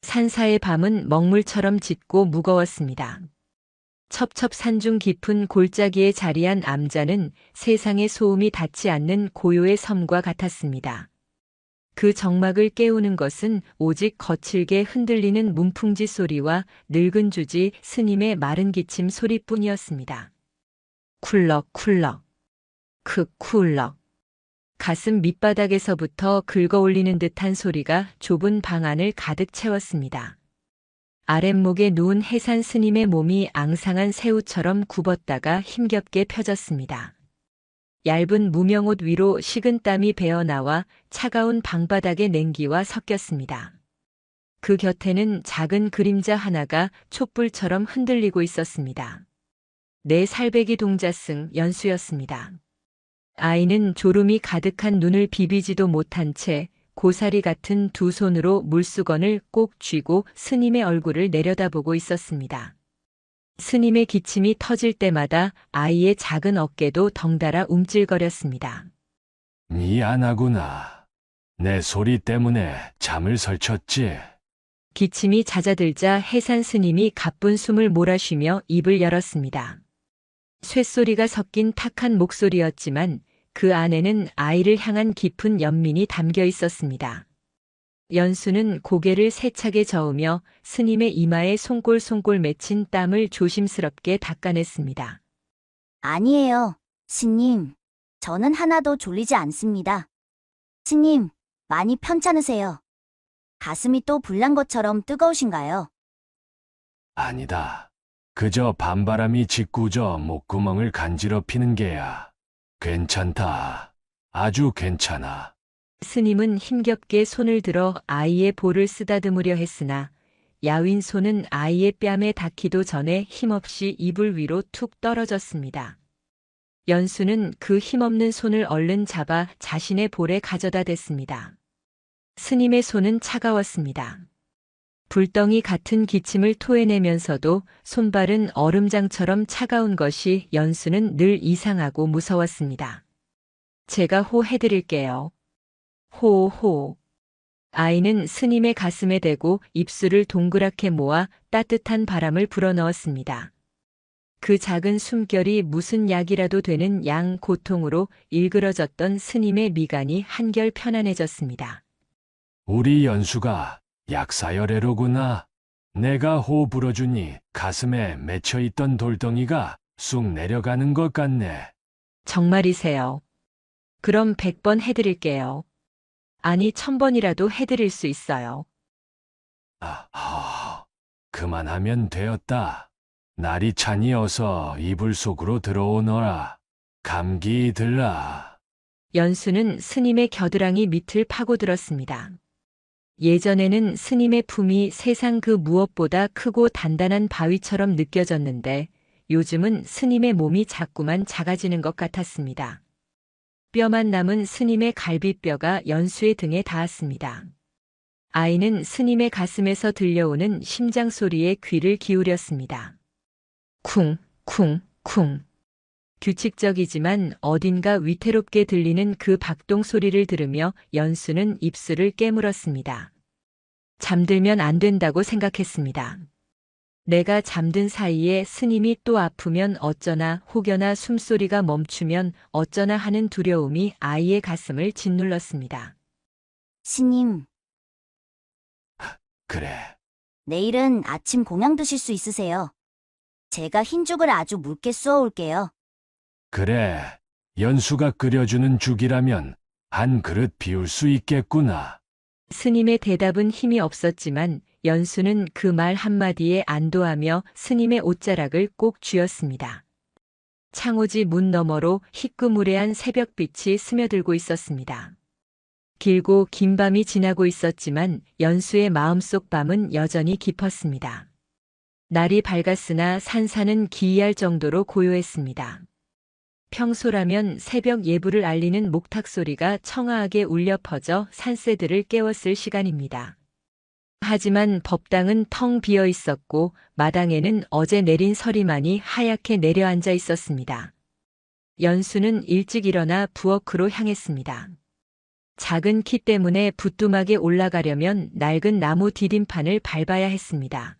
산사의 밤은 먹물처럼 짙고 무거웠습니다. 첩첩산중 깊은 골짜기에 자리한 암자는 세상의 소음이 닿지 않는 고요의 섬과 같았습니다. 그 정막을 깨우는 것은 오직 거칠게 흔들리는 문풍지 소리와 늙은 주지 스님의 마른 기침 소리뿐이었습니다. 쿨럭쿨럭, 크 쿨럭. 가슴 밑바닥에서부터 긁어올리는 듯한 소리가 좁은 방 안을 가득 채웠습니다. 아랫목에 누운 해산 스님의 몸이 앙상한 새우처럼 굽었다가 힘겹게 펴졌습니다. 얇은 무명옷 위로 식은 땀이 배어나와 차가운 방바닥의 냉기와 섞였습니다. 그 곁에는 작은 그림자 하나가 촛불처럼 흔들리고 있었습니다. 내 살배기 동자승 연수였습니다. 아이는 졸음이 가득한 눈을 비비지도 못한 채 고사리 같은 두 손으로 물수건을 꼭 쥐고 스님의 얼굴을 내려다보고 있었습니다. 스님의 기침이 터질 때마다 아이의 작은 어깨도 덩달아 움찔거렸습니다. 미안하구나. 내 소리 때문에 잠을 설쳤지. 기침이 잦아들자 해산 스님이 가쁜 숨을 몰아쉬며 입을 열었습니다. 쇳소리가 섞인 탁한 목소리였지만 그 안에는 아이를 향한 깊은 연민이 담겨 있었습니다. 연수는 고개를 세차게 저으며 스님의 이마에 송골송골 맺힌 땀을 조심스럽게 닦아냈습니다. 아니에요, 스님. 저는 하나도 졸리지 않습니다. 스님, 많이 편찮으세요. 가슴이 또 불난 것처럼 뜨거우신가요? 아니다. 그저 밤바람이 짓궂어 목구멍을 간지럽히는 게야. 괜찮다. 아주 괜찮아. 스님은 힘겹게 손을 들어 아이의 볼을 쓰다듬으려 했으나 야윈 손은 아이의 뺨에 닿기도 전에 힘없이 이불 위로 툭 떨어졌습니다. 연수는 그 힘없는 손을 얼른 잡아 자신의 볼에 가져다 댔습니다. 스님의 손은 차가웠습니다. 불덩이 같은 기침을 토해내면서도 손발은 얼음장처럼 차가운 것이 연수는 늘 이상하고 무서웠습니다. 제가 호해드릴게요. 호호. 아이는 스님의 가슴에 대고 입술을 동그랗게 모아 따뜻한 바람을 불어넣었습니다. 그 작은 숨결이 무슨 약이라도 되는 양 고통으로 일그러졌던 스님의 미간이 한결 편안해졌습니다. 우리 연수가 약사열애로구나. 내가 호 불어주니 가슴에 맺혀있던 돌덩이가 쑥 내려가는 것 같네. 정말이세요. 그럼 100번 해드릴게요. 아니 1000번이라도 해드릴 수 있어요. 그만하면 되었다. 날이 차니 어서 이불 속으로 들어오너라. 감기 들라. 연수는 스님의 겨드랑이 밑을 파고들었습니다. 예전에는 스님의 품이 세상 그 무엇보다 크고 단단한 바위처럼 느껴졌는데 요즘은 스님의 몸이 자꾸만 작아지는 것 같았습니다. 뼈만 남은 스님의 갈비뼈가 연수의 등에 닿았습니다. 아이는 스님의 가슴에서 들려오는 심장 소리에 귀를 기울였습니다. 쿵, 쿵, 쿵. 규칙적이지만 어딘가 위태롭게 들리는 그 박동 소리를 들으며 연수는 입술을 깨물었습니다. 잠들면 안 된다고 생각했습니다. 내가 잠든 사이에 스님이 또 아프면 어쩌나 혹여나 숨소리가 멈추면 어쩌나 하는 두려움이 아이의 가슴을 짓눌렀습니다. 스님, 그래. 내일은 아침 공양 드실 수 있으세요? 제가 흰죽을 아주 묽게 쑤어 올게요. 그래. 연수가 끓여주는 죽이라면 한 그릇 비울 수 있겠구나. 스님의 대답은 힘이 없었지만 연수는 그 말 한마디에 안도하며 스님의 옷자락을 꼭 쥐었습니다. 창호지 문 너머로 희끄무레한 새벽빛이 스며들고 있었습니다. 길고 긴 밤이 지나고 있었지만 연수의 마음속 밤은 여전히 깊었습니다. 날이 밝았으나 산사는 기이할 정도로 고요했습니다. 평소라면 새벽 예불을 알리는 목탁 소리가 청아하게 울려 퍼져 산새들을 깨웠을 시간입니다. 하지만 법당은 텅 비어 있었고 마당에는 어제 내린 서리만이 하얗게 내려앉아 있었습니다. 연수는 일찍 일어나 부엌으로 향했습니다. 작은 키 때문에 부뚜막에 올라가려면 낡은 나무 디딤판을 밟아야 했습니다.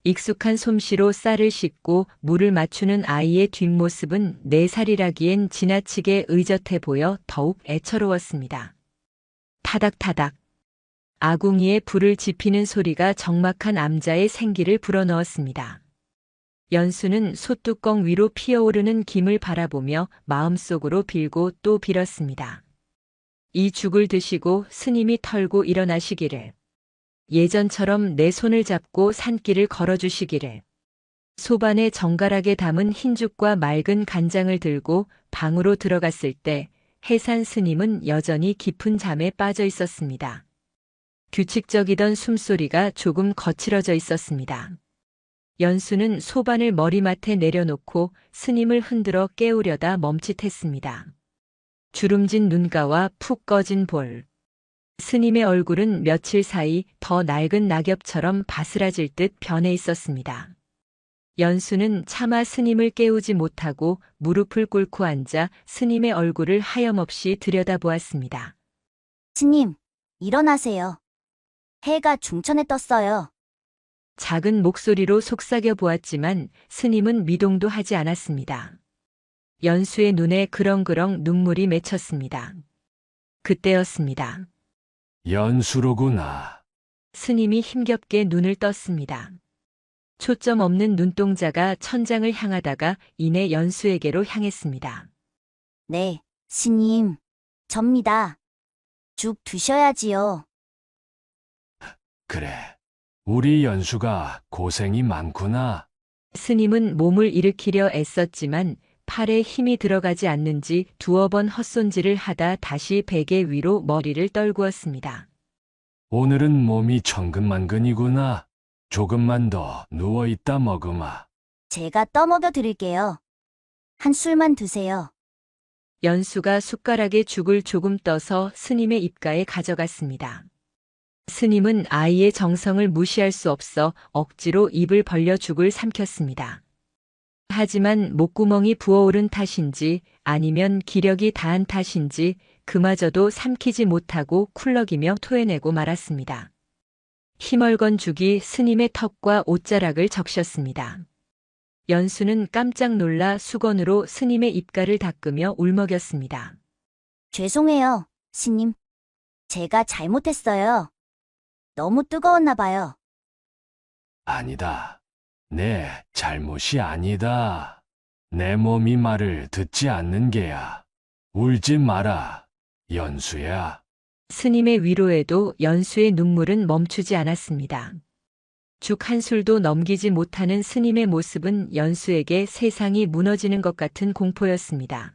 익숙한 솜씨로 쌀을 씻고 물을 맞추는 아이의 뒷모습은 4살이라기엔 지나치게 의젓해 보여 더욱 애처로웠습니다. 타닥타닥. 아궁이에 불을 지피는 소리가 적막한 암자의 생기를 불어넣었습니다. 연수는 솥뚜껑 위로 피어오르는 김을 바라보며 마음속으로 빌고 또 빌었습니다. 이 죽을 드시고 스님이 털고 일어나시기를. 예전처럼 내 손을 잡고 산길을 걸어주시기를. 소반에 정갈하게 담은 흰죽과 맑은 간장을 들고 방으로 들어갔을 때 해산 스님은 여전히 깊은 잠에 빠져 있었습니다. 규칙적이던 숨소리가 조금 거칠어져 있었습니다. 연수는 소반을 머리맡에 내려놓고 스님을 흔들어 깨우려다 멈칫했습니다. 주름진 눈가와 푹 꺼진 볼. 스님의 얼굴은 며칠 사이 더 낡은 낙엽처럼 바스라질 듯 변해 있었습니다. 연수는 차마 스님을 깨우지 못하고 무릎을 꿇고 앉아 스님의 얼굴을 하염없이 들여다보았습니다. 스님, 일어나세요. 해가 중천에 떴어요. 작은 목소리로 속삭여 보았지만 스님은 미동도 하지 않았습니다. 연수의 눈에 그렁그렁 눈물이 맺혔습니다. 그때였습니다. 연수로구나. 스님이 힘겹게 눈을 떴습니다. 초점 없는 눈동자가 천장을 향하다가 이내 연수에게로 향했습니다. 네, 스님. 접니다. 죽 드셔야지요. 그래. 우리 연수가 고생이 많구나. 스님은 몸을 일으키려 애썼지만 팔에 힘이 들어가지 않는지 두어 번 헛손질을 하다 다시 베개 위로 머리를 떨구었습니다. 오늘은 몸이 천근만근이구나. 조금만 더 누워있다 먹으마. 제가 떠먹여 드릴게요. 한 술만 드세요. 연수가 숟가락에 죽을 조금 떠서 스님의 입가에 가져갔습니다. 스님은 아이의 정성을 무시할 수 없어 억지로 입을 벌려 죽을 삼켰습니다. 하지만 목구멍이 부어오른 탓인지 아니면 기력이 다한 탓인지 그마저도 삼키지 못하고 쿨럭이며 토해내고 말았습니다. 희멀건 죽이 스님의 턱과 옷자락을 적셨습니다. 연수는 깜짝 놀라 수건으로 스님의 입가를 닦으며 울먹였습니다. 죄송해요, 스님. 제가 잘못했어요. 너무 뜨거웠나 봐요. 아니다. 내 잘못이 아니다. 내 몸이 말을 듣지 않는 게야. 울지 마라, 연수야. 스님의 위로에도 연수의 눈물은 멈추지 않았습니다. 죽 한 술도 넘기지 못하는 스님의 모습은 연수에게 세상이 무너지는 것 같은 공포였습니다.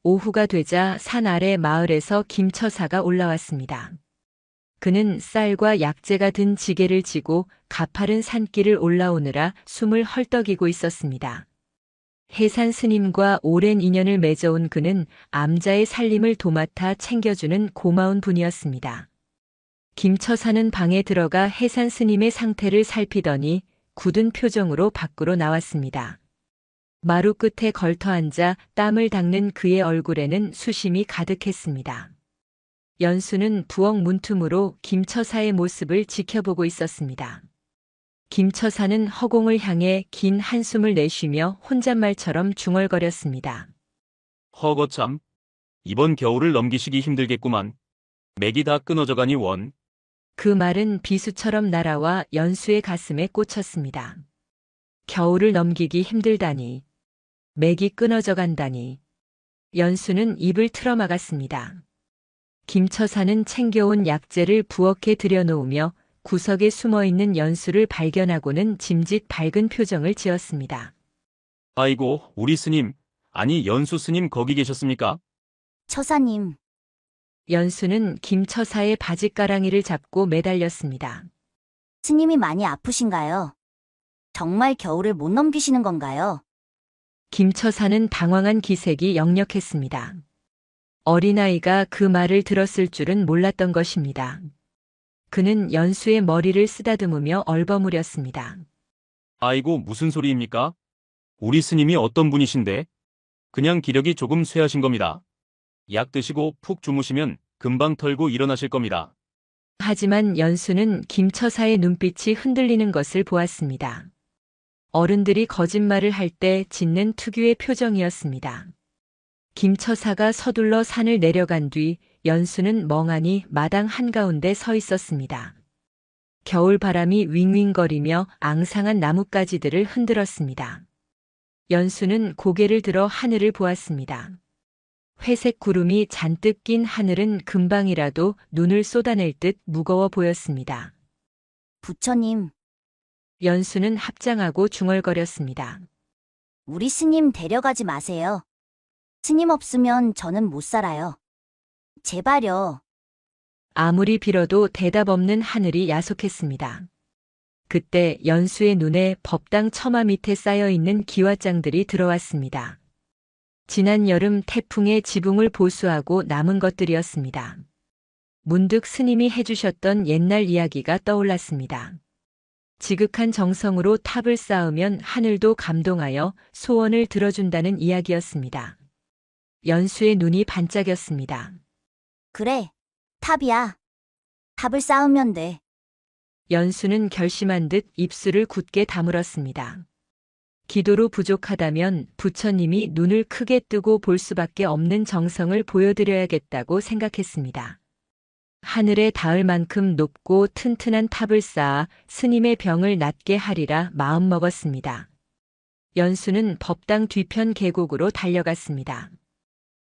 오후가 되자 산 아래 마을에서 김처사가 올라왔습니다. 그는 쌀과 약재가 든 지게를 지고 가파른 산길을 올라오느라 숨을 헐떡이고 있었습니다. 해산 스님과 오랜 인연을 맺어온 그는 암자의 살림을 도맡아 챙겨주는 고마운 분이었습니다. 김처사는 방에 들어가 해산 스님의 상태를 살피더니 굳은 표정으로 밖으로 나왔습니다. 마루 끝에 걸터앉아 땀을 닦는 그의 얼굴에는 수심이 가득했습니다. 연수는 부엌 문틈으로 김처사의 모습을 지켜보고 있었습니다. 김처사는 허공을 향해 긴 한숨을 내쉬며 혼잣말처럼 중얼거렸습니다. 허거참. 이번 겨울을 넘기시기 힘들겠구만. 맥이 다 끊어져 가니 원. 그 말은 비수처럼 날아와 연수의 가슴에 꽂혔습니다. 겨울을 넘기기 힘들다니. 맥이 끊어져 간다니. 연수는 입을 틀어막았습니다. 김처사는 챙겨온 약재를 부엌에 들여놓으며 구석에 숨어있는 연수를 발견하고는 짐짓 밝은 표정을 지었습니다. 아이고, 우리 스님. 아니, 연수 스님 거기 계셨습니까? 처사님, 연수는 김처사의 바짓가랑이를 잡고 매달렸습니다. 스님이 많이 아프신가요? 정말 겨울을 못 넘기시는 건가요? 김처사는 당황한 기색이 역력했습니다. 어린아이가 그 말을 들었을 줄은 몰랐던 것입니다. 그는 연수의 머리를 쓰다듬으며 얼버무렸습니다. 아이고, 무슨 소리입니까? 우리 스님이 어떤 분이신데? 그냥 기력이 조금 쇠하신 겁니다. 약 드시고 푹 주무시면 금방 털고 일어나실 겁니다. 하지만 연수는 김처사의 눈빛이 흔들리는 것을 보았습니다. 어른들이 거짓말을 할 때 짓는 특유의 표정이었습니다. 김처사가 서둘러 산을 내려간 뒤 연수는 멍하니 마당 한가운데 서 있었습니다. 겨울 바람이 윙윙거리며 앙상한 나뭇가지들을 흔들었습니다. 연수는 고개를 들어 하늘을 보았습니다. 회색 구름이 잔뜩 낀 하늘은 금방이라도 눈을 쏟아낼 듯 무거워 보였습니다. 부처님, 연수는 합장하고 중얼거렸습니다. 우리 스님 데려가지 마세요. 스님 없으면 저는 못 살아요. 제발요. 아무리 빌어도 대답 없는 하늘이 야속했습니다. 그때 연수의 눈에 법당 처마 밑에 쌓여있는 기와장들이 들어왔습니다. 지난 여름 태풍의 지붕을 보수하고 남은 것들이었습니다. 문득 스님이 해주셨던 옛날 이야기가 떠올랐습니다. 지극한 정성으로 탑을 쌓으면 하늘도 감동하여 소원을 들어준다는 이야기였습니다. 연수의 눈이 반짝였습니다. 그래, 탑이야. 탑을 쌓으면 돼. 연수는 결심한 듯 입술을 굳게 다물었습니다. 기도로 부족하다면 부처님이 눈을 크게 뜨고 볼 수밖에 없는 정성을 보여드려야겠다고 생각했습니다. 하늘에 닿을 만큼 높고 튼튼한 탑을 쌓아 스님의 병을 낫게 하리라 마음먹었습니다. 연수는 법당 뒤편 계곡으로 달려갔습니다.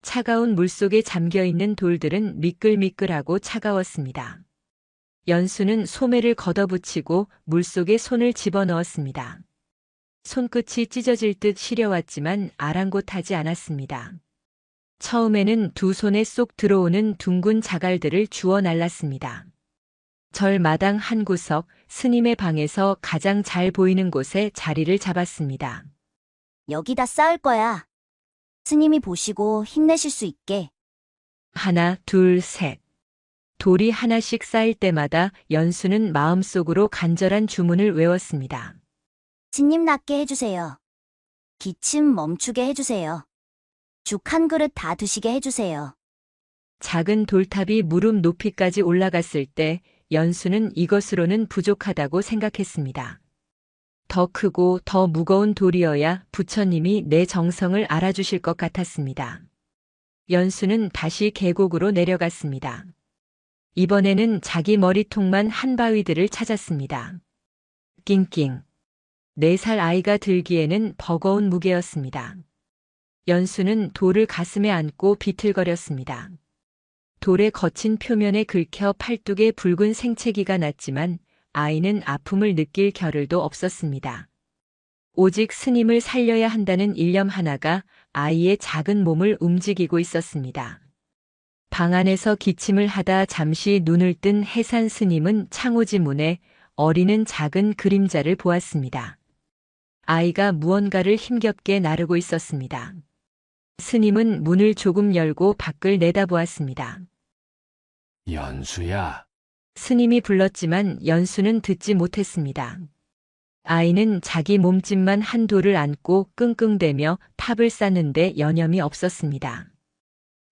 차가운 물속에 잠겨있는 돌들은 미끌미끌하고 차가웠습니다. 연수는 소매를 걷어붙이고 물속에 손을 집어넣었습니다. 손끝이 찢어질 듯 시려왔지만 아랑곳하지 않았습니다. 처음에는 두 손에 쏙 들어오는 둥근 자갈들을 주워 날랐습니다. 절 마당 한 구석 스님의 방에서 가장 잘 보이는 곳에 자리를 잡았습니다. 여기다 쌓을 거야. 스님이 보시고 힘내실 수 있게. 하나, 둘, 셋. 돌이 하나씩 쌓일 때마다 연수는 마음속으로 간절한 주문을 외웠습니다. 스님 낫게 해주세요. 기침 멈추게 해주세요. 죽 한 그릇 다 드시게 해주세요. 작은 돌탑이 무릎 높이까지 올라갔을 때 연수는 이것으로는 부족하다고 생각했습니다. 더 크고 더 무거운 돌이어야 부처님이 내 정성을 알아주실 것 같았습니다. 연수는 다시 계곡으로 내려갔습니다. 이번에는 자기 머리통만 한 바위들을 찾았습니다. 낑낑. 4살 아이가 들기에는 버거운 무게였습니다. 연수는 돌을 가슴에 안고 비틀거렸습니다. 돌의 거친 표면에 긁혀 팔뚝에 붉은 생채기가 났지만 아이는 아픔을 느낄 겨를도 없었습니다. 오직 스님을 살려야 한다는 일념 하나가 아이의 작은 몸을 움직이고 있었습니다. 방 안에서 기침을 하다 잠시 눈을 뜬 해산 스님은 창호지 문에 어리는 작은 그림자를 보았습니다. 아이가 무언가를 힘겹게 나르고 있었습니다. 스님은 문을 조금 열고 밖을 내다보았습니다. 연수야, 스님이 불렀지만 연수는 듣지 못했습니다. 아이는 자기 몸집만 한 돌을 안고 끙끙대며 탑을 쌓는데 여념이 없었습니다.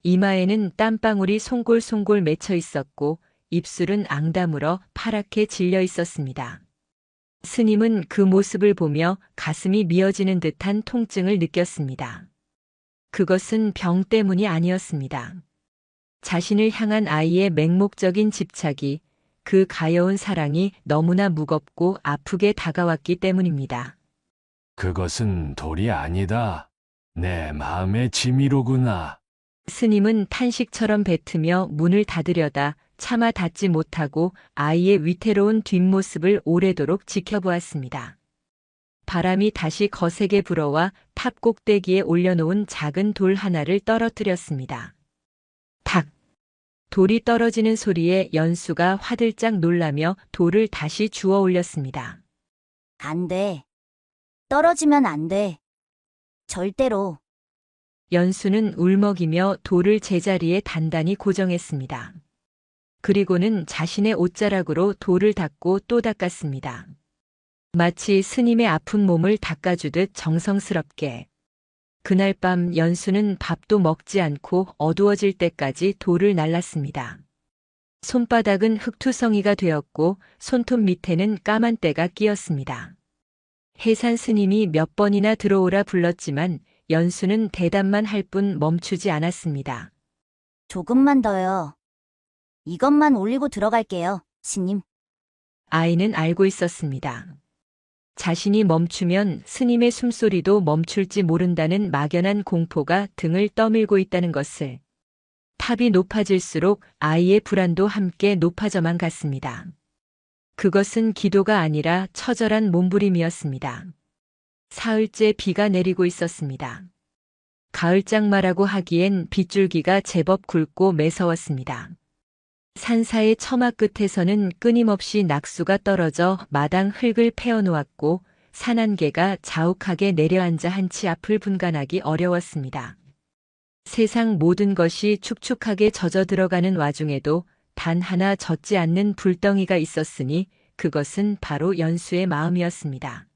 이마에는 땀방울이 송골송골 맺혀 있었고 입술은 앙다물어 파랗게 질려 있었습니다. 스님은 그 모습을 보며 가슴이 미어지는 듯한 통증을 느꼈습니다. 그것은 병 때문이 아니었습니다. 자신을 향한 아이의 맹목적인 집착이, 그 가여운 사랑이 너무나 무겁고 아프게 다가왔기 때문입니다. 그것은 돌이 아니다. 내 마음의 짐이로구나. 스님은 탄식처럼 뱉으며 문을 닫으려다 차마 닫지 못하고 아이의 위태로운 뒷모습을 오래도록 지켜보았습니다. 바람이 다시 거세게 불어와 탑 꼭대기에 올려놓은 작은 돌 하나를 떨어뜨렸습니다. 탁! 돌이 떨어지는 소리에 연수가 화들짝 놀라며 돌을 다시 주워 올렸습니다. 안 돼. 떨어지면 안 돼. 절대로. 연수는 울먹이며 돌을 제자리에 단단히 고정했습니다. 그리고는 자신의 옷자락으로 돌을 닦고 또 닦았습니다. 마치 스님의 아픈 몸을 닦아주듯 정성스럽게. 그날 밤 연수는 밥도 먹지 않고 어두워질 때까지 돌을 날랐습니다. 손바닥은 흙투성이가 되었고 손톱 밑에는 까만 때가 끼었습니다. 해산 스님이 몇 번이나 들어오라 불렀지만 연수는 대답만 할 뿐 멈추지 않았습니다. 조금만 더요. 이것만 올리고 들어갈게요, 스님. 아이는 알고 있었습니다. 자신이 멈추면 스님의 숨소리도 멈출지 모른다는 막연한 공포가 등을 떠밀고 있다는 것을. 탑이 높아질수록 아이의 불안도 함께 높아져만 갔습니다. 그것은 기도가 아니라 처절한 몸부림이었습니다. 사흘째 비가 내리고 있었습니다. 가을장마라고 하기엔 빗줄기가 제법 굵고 매서웠습니다. 산사의 처마 끝에서는 끊임없이 낙수가 떨어져 마당 흙을 패어놓았고 산안개가 자욱하게 내려앉아 한치 앞을 분간하기 어려웠습니다. 세상 모든 것이 축축하게 젖어 들어가는 와중에도 단 하나 젖지 않는 불덩이가 있었으니 그것은 바로 연수의 마음이었습니다.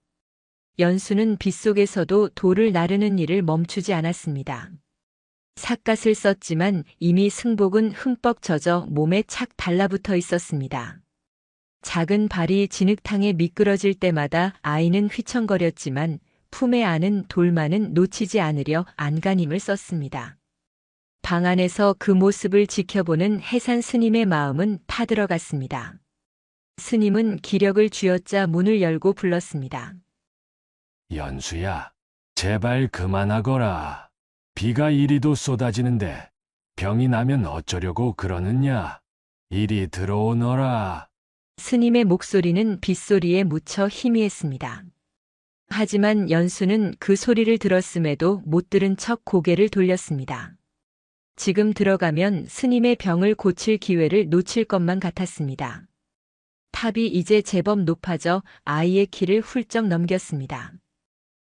연수는 빗속에서도 돌을 나르는 일을 멈추지 않았습니다. 삿갓을 썼지만 이미 승복은 흠뻑 젖어 몸에 착 달라붙어 있었습니다. 작은 발이 진흙탕에 미끄러질 때마다 아이는 휘청거렸지만 품에 안은 돌만은 놓치지 않으려 안간힘을 썼습니다. 방 안에서 그 모습을 지켜보는 해산 스님의 마음은 타들어갔습니다. 스님은 기력을 쥐어짜 문을 열고 불렀습니다. 연수야, 제발 그만하거라. 비가 이리도 쏟아지는데 병이 나면 어쩌려고 그러느냐. 이리 들어오너라. 스님의 목소리는 빗소리에 묻혀 희미했습니다. 하지만 연수는 그 소리를 들었음에도 못 들은 척 고개를 돌렸습니다. 지금 들어가면 스님의 병을 고칠 기회를 놓칠 것만 같았습니다. 탑이 이제 제법 높아져 아이의 키를 훌쩍 넘겼습니다.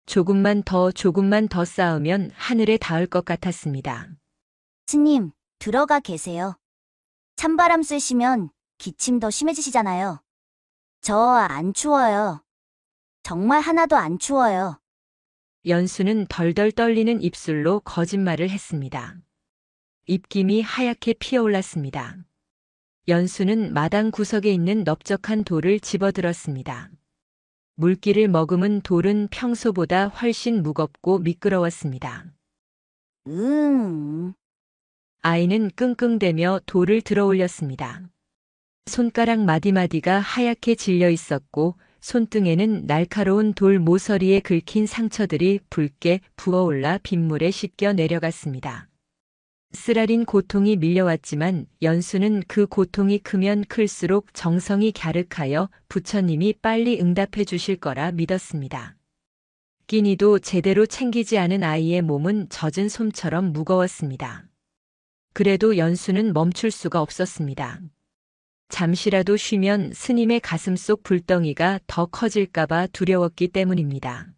조금만 더 쌓으면 하늘에 닿을 것 같았습니다. 스님, 들어가 계세요. 찬바람 쐬시면 기침 더 심해지시잖아요. 저 안 추워요. 정말 하나도 안 추워요. 연수는 덜덜 떨리는 입술로 거짓말을 했습니다. 입김이 하얗게 피어올랐습니다. 연수는 마당 구석에 있는 넓적한 돌을 집어들었습니다. 물기를 머금은 돌은 평소보다 훨씬 무겁고 미끄러웠습니다. 아이는 끙끙대며 돌을 들어올렸습니다. 손가락 마디마디가 하얗게 질려 있었고 손등에는 날카로운 돌 모서리에 긁힌 상처들이 붉게 부어올라 빗물에 씻겨 내려갔습니다. 쓰라린 고통이 밀려왔지만 연수는 그 고통이 크면 클수록 정성이 갸륵하여 부처님이 빨리 응답해 주실 거라 믿었습니다. 끼니도 제대로 챙기지 않은 아이의 몸은 젖은 솜처럼 무거웠습니다. 그래도 연수는 멈출 수가 없었습니다. 잠시라도 쉬면 스님의 가슴속 불덩이가 더 커질까봐 두려웠기 때문입니다.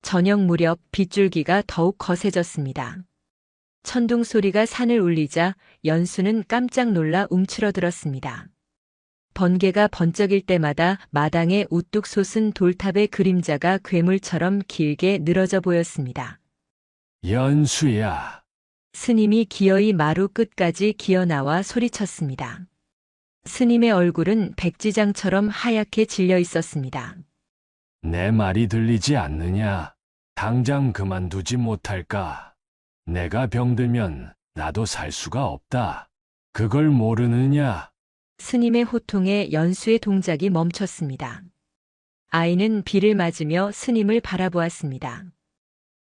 저녁 무렵 빗줄기가 더욱 거세졌습니다. 천둥 소리가 산을 울리자 연수는 깜짝 놀라 움츠러들었습니다. 번개가 번쩍일 때마다 마당에 우뚝 솟은 돌탑의 그림자가 괴물처럼 길게 늘어져 보였습니다. 연수야. 스님이 기어이 마루 끝까지 기어나와 소리쳤습니다. 스님의 얼굴은 백지장처럼 하얗게 질려 있었습니다. 내 말이 들리지 않느냐? 당장 그만두지 못할까? 내가 병들면 나도 살 수가 없다. 그걸 모르느냐? 스님의 호통에 연수의 동작이 멈췄습니다. 아이는 비를 맞으며 스님을 바라보았습니다.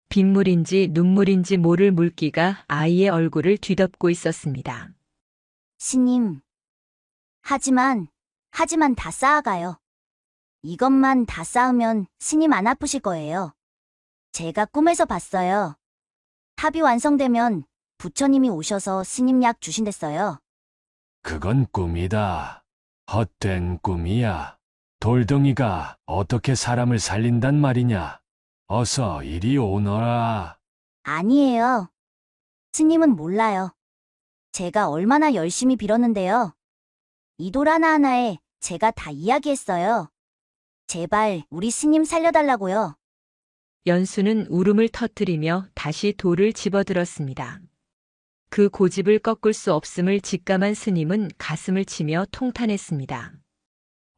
빗물인지 눈물인지 모를 물기가 아이의 얼굴을 뒤덮고 있었습니다. 스님. 하지만 다 쌓아가요. 이것만 다 쌓으면 스님 안 아프실 거예요. 제가 꿈에서 봤어요. 탑이 완성되면 부처님이 오셔서 스님 약 주신댔어요. 그건 꿈이다. 헛된 꿈이야. 돌덩이가 어떻게 사람을 살린단 말이냐? 어서 이리 오너라. 아니에요. 스님은 몰라요. 제가 얼마나 열심히 빌었는데요. 이 돌 하나하나에 제가 다 이야기했어요. 제발 우리 스님 살려달라고요. 연수는 울음을 터뜨리며 다시 돌을 집어들었습니다. 그 고집을 꺾을 수 없음을 직감한 스님은 가슴을 치며 통탄했습니다.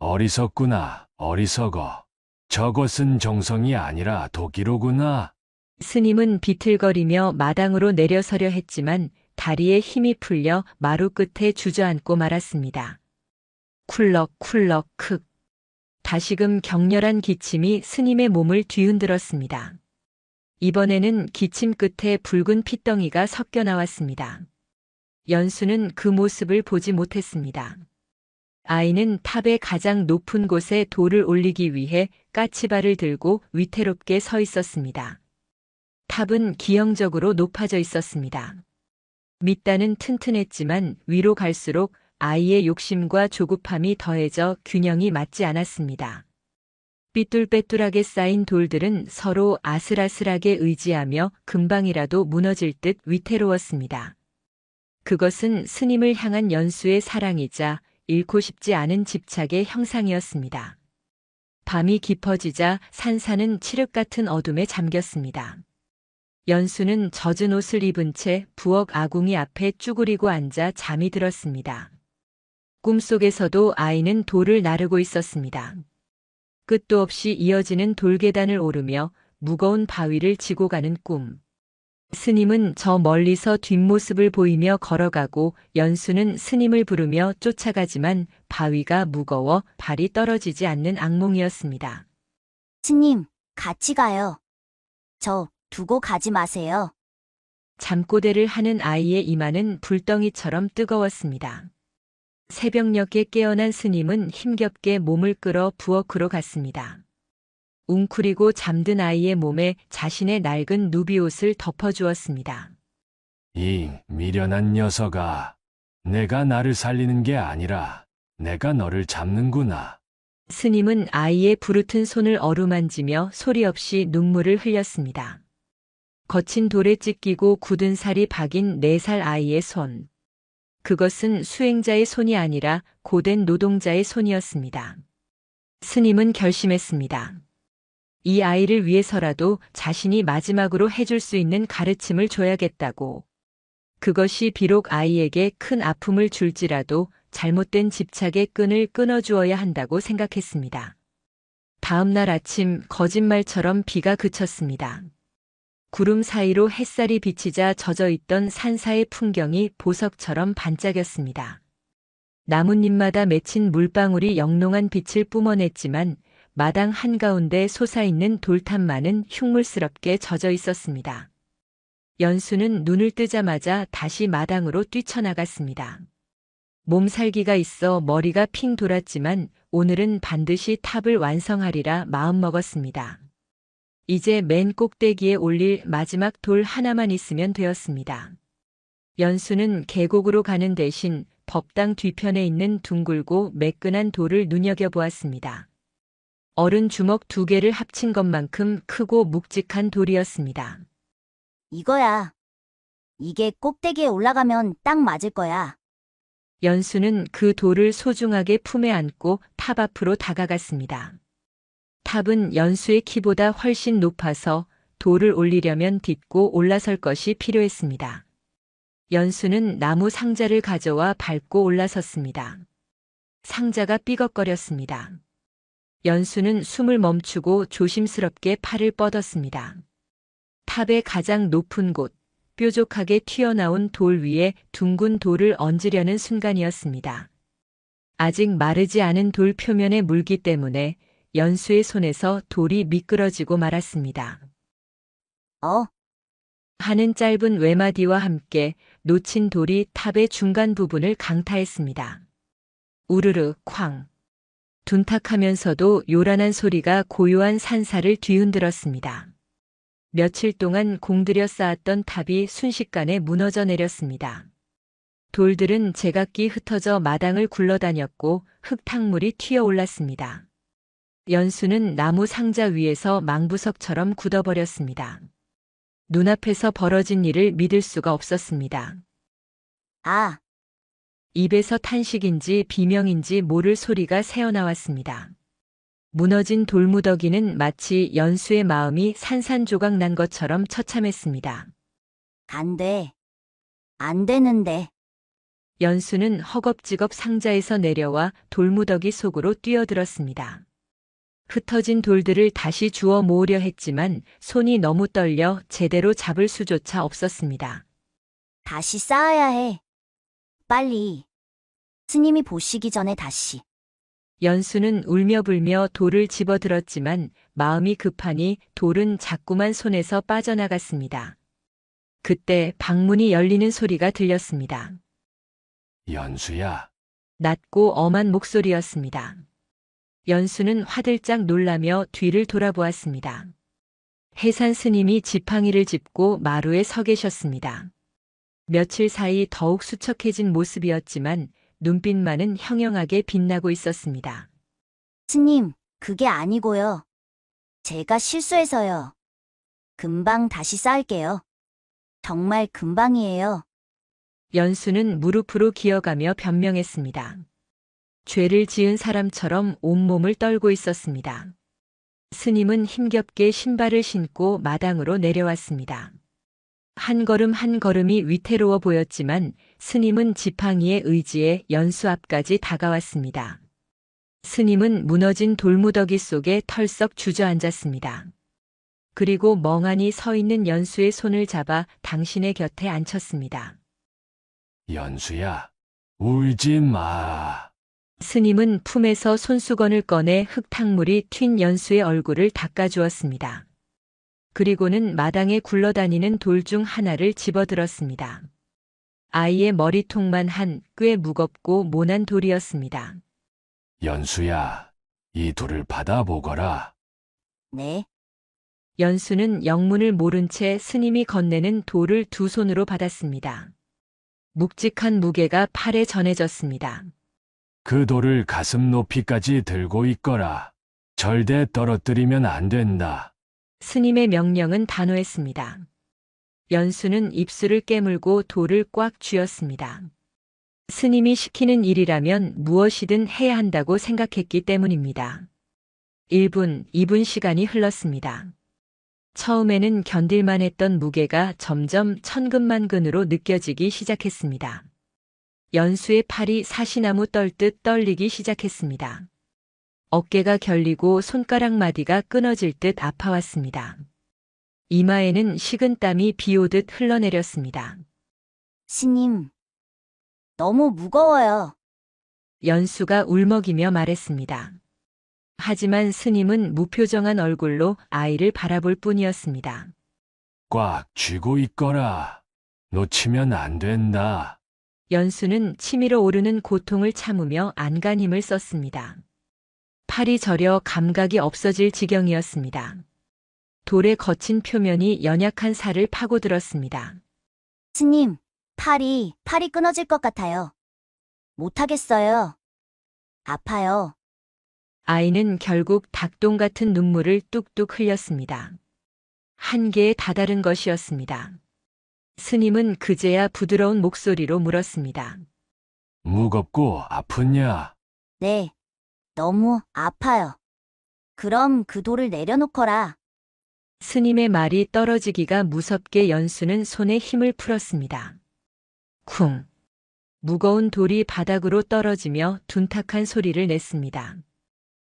어리석구나, 어리석어. 저것은 정성이 아니라 도기로구나. 스님은 비틀거리며 마당으로 내려서려 했지만 다리에 힘이 풀려 마루 끝에 주저앉고 말았습니다. 쿨럭쿨럭 크. 다시금 격렬한 기침이 스님의 몸을 뒤흔들었습니다. 이번에는 기침 끝에 붉은 핏덩이가 섞여 나왔습니다. 연수는 그 모습을 보지 못했습니다. 아이는 탑의 가장 높은 곳에 돌을 올리기 위해 까치발을 들고 위태롭게 서 있었습니다. 탑은 기형적으로 높아져 있었습니다. 밑단은 튼튼했지만 위로 갈수록 아이의 욕심과 조급함이 더해져 균형이 맞지 않았습니다. 삐뚤빼뚤하게 쌓인 돌들은 서로 아슬아슬하게 의지하며 금방이라도 무너질 듯 위태로웠습니다. 그것은 스님을 향한 연수의 사랑이자 잃고 싶지 않은 집착의 형상이었습니다. 밤이 깊어지자 산사는 칠흑 같은 어둠에 잠겼습니다. 연수는 젖은 옷을 입은 채 부엌 아궁이 앞에 쭈그리고 앉아 잠이 들었습니다. 꿈속에서도 아이는 돌을 나르고 있었습니다. 끝도 없이 이어지는 돌계단을 오르며 무거운 바위를 지고 가는 꿈. 스님은 저 멀리서 뒷모습을 보이며 걸어가고 연수는 스님을 부르며 쫓아가지만 바위가 무거워 발이 떨어지지 않는 악몽이었습니다. 스님, 같이 가요. 저 두고 가지 마세요. 잠꼬대를 하는 아이의 이마는 불덩이처럼 뜨거웠습니다. 새벽녘에 깨어난 스님은 힘겹게 몸을 끌어 부엌으로 갔습니다. 웅크리고 잠든 아이의 몸에 자신의 낡은 누비옷을 덮어주었습니다. 이 미련한 녀석아. 내가 나를 살리는 게 아니라 내가 너를 잡는구나. 스님은 아이의 부르튼 손을 어루만지며 소리 없이 눈물을 흘렸습니다. 거친 돌에 찢기고 굳은 살이 박인 4살 아이의 손. 그것은 수행자의 손이 아니라 고된 노동자의 손이었습니다. 스님은 결심했습니다. 이 아이를 위해서라도 자신이 마지막으로 해줄 수 있는 가르침을 줘야겠다고. 그것이 비록 아이에게 큰 아픔을 줄지라도 잘못된 집착의 끈을 끊어주어야 한다고 생각했습니다. 다음 날 아침 거짓말처럼 비가 그쳤습니다. 구름 사이로 햇살이 비치자 젖어있던 산사의 풍경이 보석처럼 반짝였습니다. 나뭇잎마다 맺힌 물방울이 영롱한 빛을 뿜어냈지만 마당 한가운데 솟아있는 돌탑만은 흉물스럽게 젖어 있었습니다. 연수는 눈을 뜨자마자 다시 마당으로 뛰쳐나갔습니다. 몸살기가 있어 머리가 핑 돌았지만 오늘은 반드시 탑을 완성하리라 마음먹었습니다. 이제 맨 꼭대기에 올릴 마지막 돌 하나만 있으면 되었습니다. 연수는 계곡으로 가는 대신 법당 뒤편에 있는 둥글고 매끈한 돌을 눈여겨보았습니다. 어른 주먹 2개를 합친 것만큼 크고 묵직한 돌이었습니다. 이거야. 이게 꼭대기에 올라가면 딱 맞을 거야. 연수는 그 돌을 소중하게 품에 안고 탑 앞으로 다가갔습니다. 탑은 연수의 키보다 훨씬 높아서 돌을 올리려면 딛고 올라설 것이 필요했습니다. 연수는 나무 상자를 가져와 밟고 올라섰습니다. 상자가 삐걱거렸습니다. 연수는 숨을 멈추고 조심스럽게 팔을 뻗었습니다. 탑의 가장 높은 곳, 뾰족하게 튀어나온 돌 위에 둥근 돌을 얹으려는 순간이었습니다. 아직 마르지 않은 돌 표면의 물기 때문에 연수의 손에서 돌이 미끄러지고 말았습니다. 하는 짧은 외마디와 함께 놓친 돌이 탑의 중간 부분을 강타했습니다. 우르르 쾅. 둔탁하면서도 요란한 소리가 고요한 산사를 뒤흔들었습니다. 며칠 동안 공들여 쌓았던 탑이 순식간에 무너져 내렸습니다. 돌들은 제각기 흩어져 마당을 굴러다녔고 흙탕물이 튀어올랐습니다. 연수는 나무 상자 위에서 망부석처럼 굳어버렸습니다. 눈앞에서 벌어진 일을 믿을 수가 없었습니다. 아, 입에서 탄식인지 비명인지 모를 소리가 새어나왔습니다. 무너진 돌무더기는 마치 연수의 마음이 산산조각 난 것처럼 처참했습니다. 안 돼. 안 되는데. 연수는 허겁지겁 상자에서 내려와 돌무더기 속으로 뛰어들었습니다. 흩어진 돌들을 다시 주워 모으려 했지만 손이 너무 떨려 제대로 잡을 수조차 없었습니다. 다시 쌓아야 해. 빨리. 스님이 보시기 전에 다시. 연수는 울며불며 돌을 집어들었지만 마음이 급하니 돌은 자꾸만 손에서 빠져나갔습니다. 그때 방문이 열리는 소리가 들렸습니다. 연수야, 낮고 엄한 목소리였습니다. 연수는 화들짝 놀라며 뒤를 돌아보았습니다. 해산 스님이 지팡이를 짚고 마루에 서 계셨습니다. 며칠 사이 더욱 수척해진 모습이었지만 눈빛만은 형형하게 빛나고 있었습니다. 스님, 그게 아니고요. 제가 실수해서요. 금방 다시 쌓을게요. 정말 금방이에요. 연수는 무릎으로 기어가며 변명했습니다. 죄를 지은 사람처럼 온몸을 떨고 있었습니다. 스님은 힘겹게 신발을 신고 마당으로 내려왔습니다. 한 걸음 한 걸음이 위태로워 보였지만 스님은 지팡이의 의지에 연수 앞까지 다가왔습니다. 스님은 무너진 돌무더기 속에 털썩 주저앉았습니다. 그리고 멍하니 서 있는 연수의 손을 잡아 당신의 곁에 앉혔습니다. 연수야, 울지 마. 스님은 품에서 손수건을 꺼내 흙탕물이 튄 연수의 얼굴을 닦아주었습니다. 그리고는 마당에 굴러다니는 돌 중 하나를 집어들었습니다. 아이의 머리통만 한 꽤 무겁고 모난 돌이었습니다. 연수야, 이 돌을 받아보거라. 네. 연수는 영문을 모른 채 스님이 건네는 돌을 두 손으로 받았습니다. 묵직한 무게가 팔에 전해졌습니다. 그 돌을 가슴 높이까지 들고 있거라. 절대 떨어뜨리면 안 된다. 스님의 명령은 단호했습니다. 연수는 입술을 깨물고 돌을 꽉 쥐었습니다. 스님이 시키는 일이라면 무엇이든 해야 한다고 생각했기 때문입니다. 1분, 2분 시간이 흘렀습니다. 처음에는 견딜만 했던 무게가 점점 천근만근으로 느껴지기 시작했습니다. 연수의 팔이 사시나무 떨듯 떨리기 시작했습니다. 어깨가 결리고 손가락 마디가 끊어질 듯 아파왔습니다. 이마에는 식은땀이 비오듯 흘러내렸습니다. 스님, 너무 무거워요. 연수가 울먹이며 말했습니다. 하지만 스님은 무표정한 얼굴로 아이를 바라볼 뿐이었습니다. 꽉 쥐고 있거라. 놓치면 안 된다. 연수는 치밀어 오르는 고통을 참으며 안간 힘을 썼습니다. 팔이 저려 감각이 없어질 지경이었습니다. 돌의 거친 표면이 연약한 살을 파고들었습니다. 스님, 팔이 끊어질 것 같아요. 못하겠어요. 아파요. 아이는 결국 닭똥 같은 눈물을 뚝뚝 흘렸습니다. 한계에 다다른 것이었습니다. 스님은 그제야 부드러운 목소리로 물었습니다. 무겁고 아프냐? 네, 너무 아파요. 그럼 그 돌을 내려놓거라. 스님의 말이 떨어지기가 무섭게 연수는 손에 힘을 풀었습니다. 쿵! 무거운 돌이 바닥으로 떨어지며 둔탁한 소리를 냈습니다.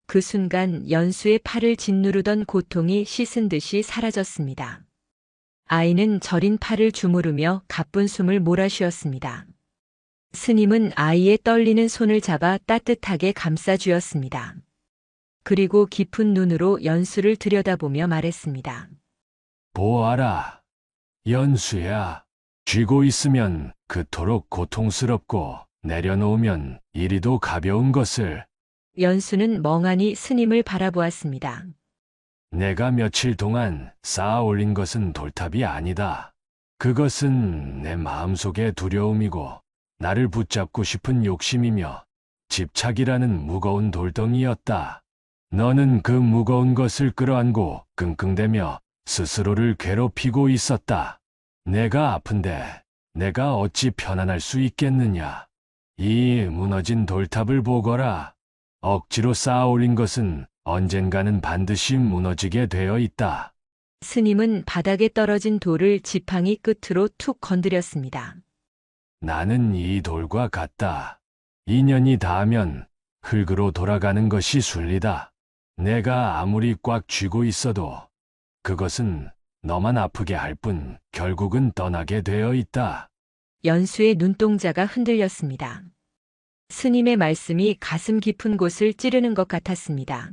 그 순간 연수의 팔을 짓누르던 고통이 씻은 듯이 사라졌습니다. 아이는 저린 팔을 주무르며 가쁜 숨을 몰아쉬었습니다. 스님은 아이의 떨리는 손을 잡아 따뜻하게 감싸주었습니다. 그리고 깊은 눈으로 연수를 들여다보며 말했습니다. 보아라. 연수야. 쥐고 있으면 그토록 고통스럽고 내려놓으면 이리도 가벼운 것을. 연수는 멍하니 스님을 바라보았습니다. 내가 며칠 동안 쌓아 올린 것은 돌탑이 아니다. 그것은 내 마음속의 두려움이고 나를 붙잡고 싶은 욕심이며 집착이라는 무거운 돌덩이였다. 너는 그 무거운 것을 끌어안고 끙끙대며 스스로를 괴롭히고 있었다. 내가 아픈데 내가 어찌 편안할 수 있겠느냐. 이 무너진 돌탑을 보거라. 억지로 쌓아 올린 것은 언젠가는 반드시 무너지게 되어 있다. 스님은 바닥에 떨어진 돌을 지팡이 끝으로 툭 건드렸습니다. 나는 이 돌과 같다. 인연이 닿으면 흙으로 돌아가는 것이 순리다. 내가 아무리 꽉 쥐고 있어도 그것은 너만 아프게 할 뿐 결국은 떠나게 되어 있다. 연수의 눈동자가 흔들렸습니다. 스님의 말씀이 가슴 깊은 곳을 찌르는 것 같았습니다.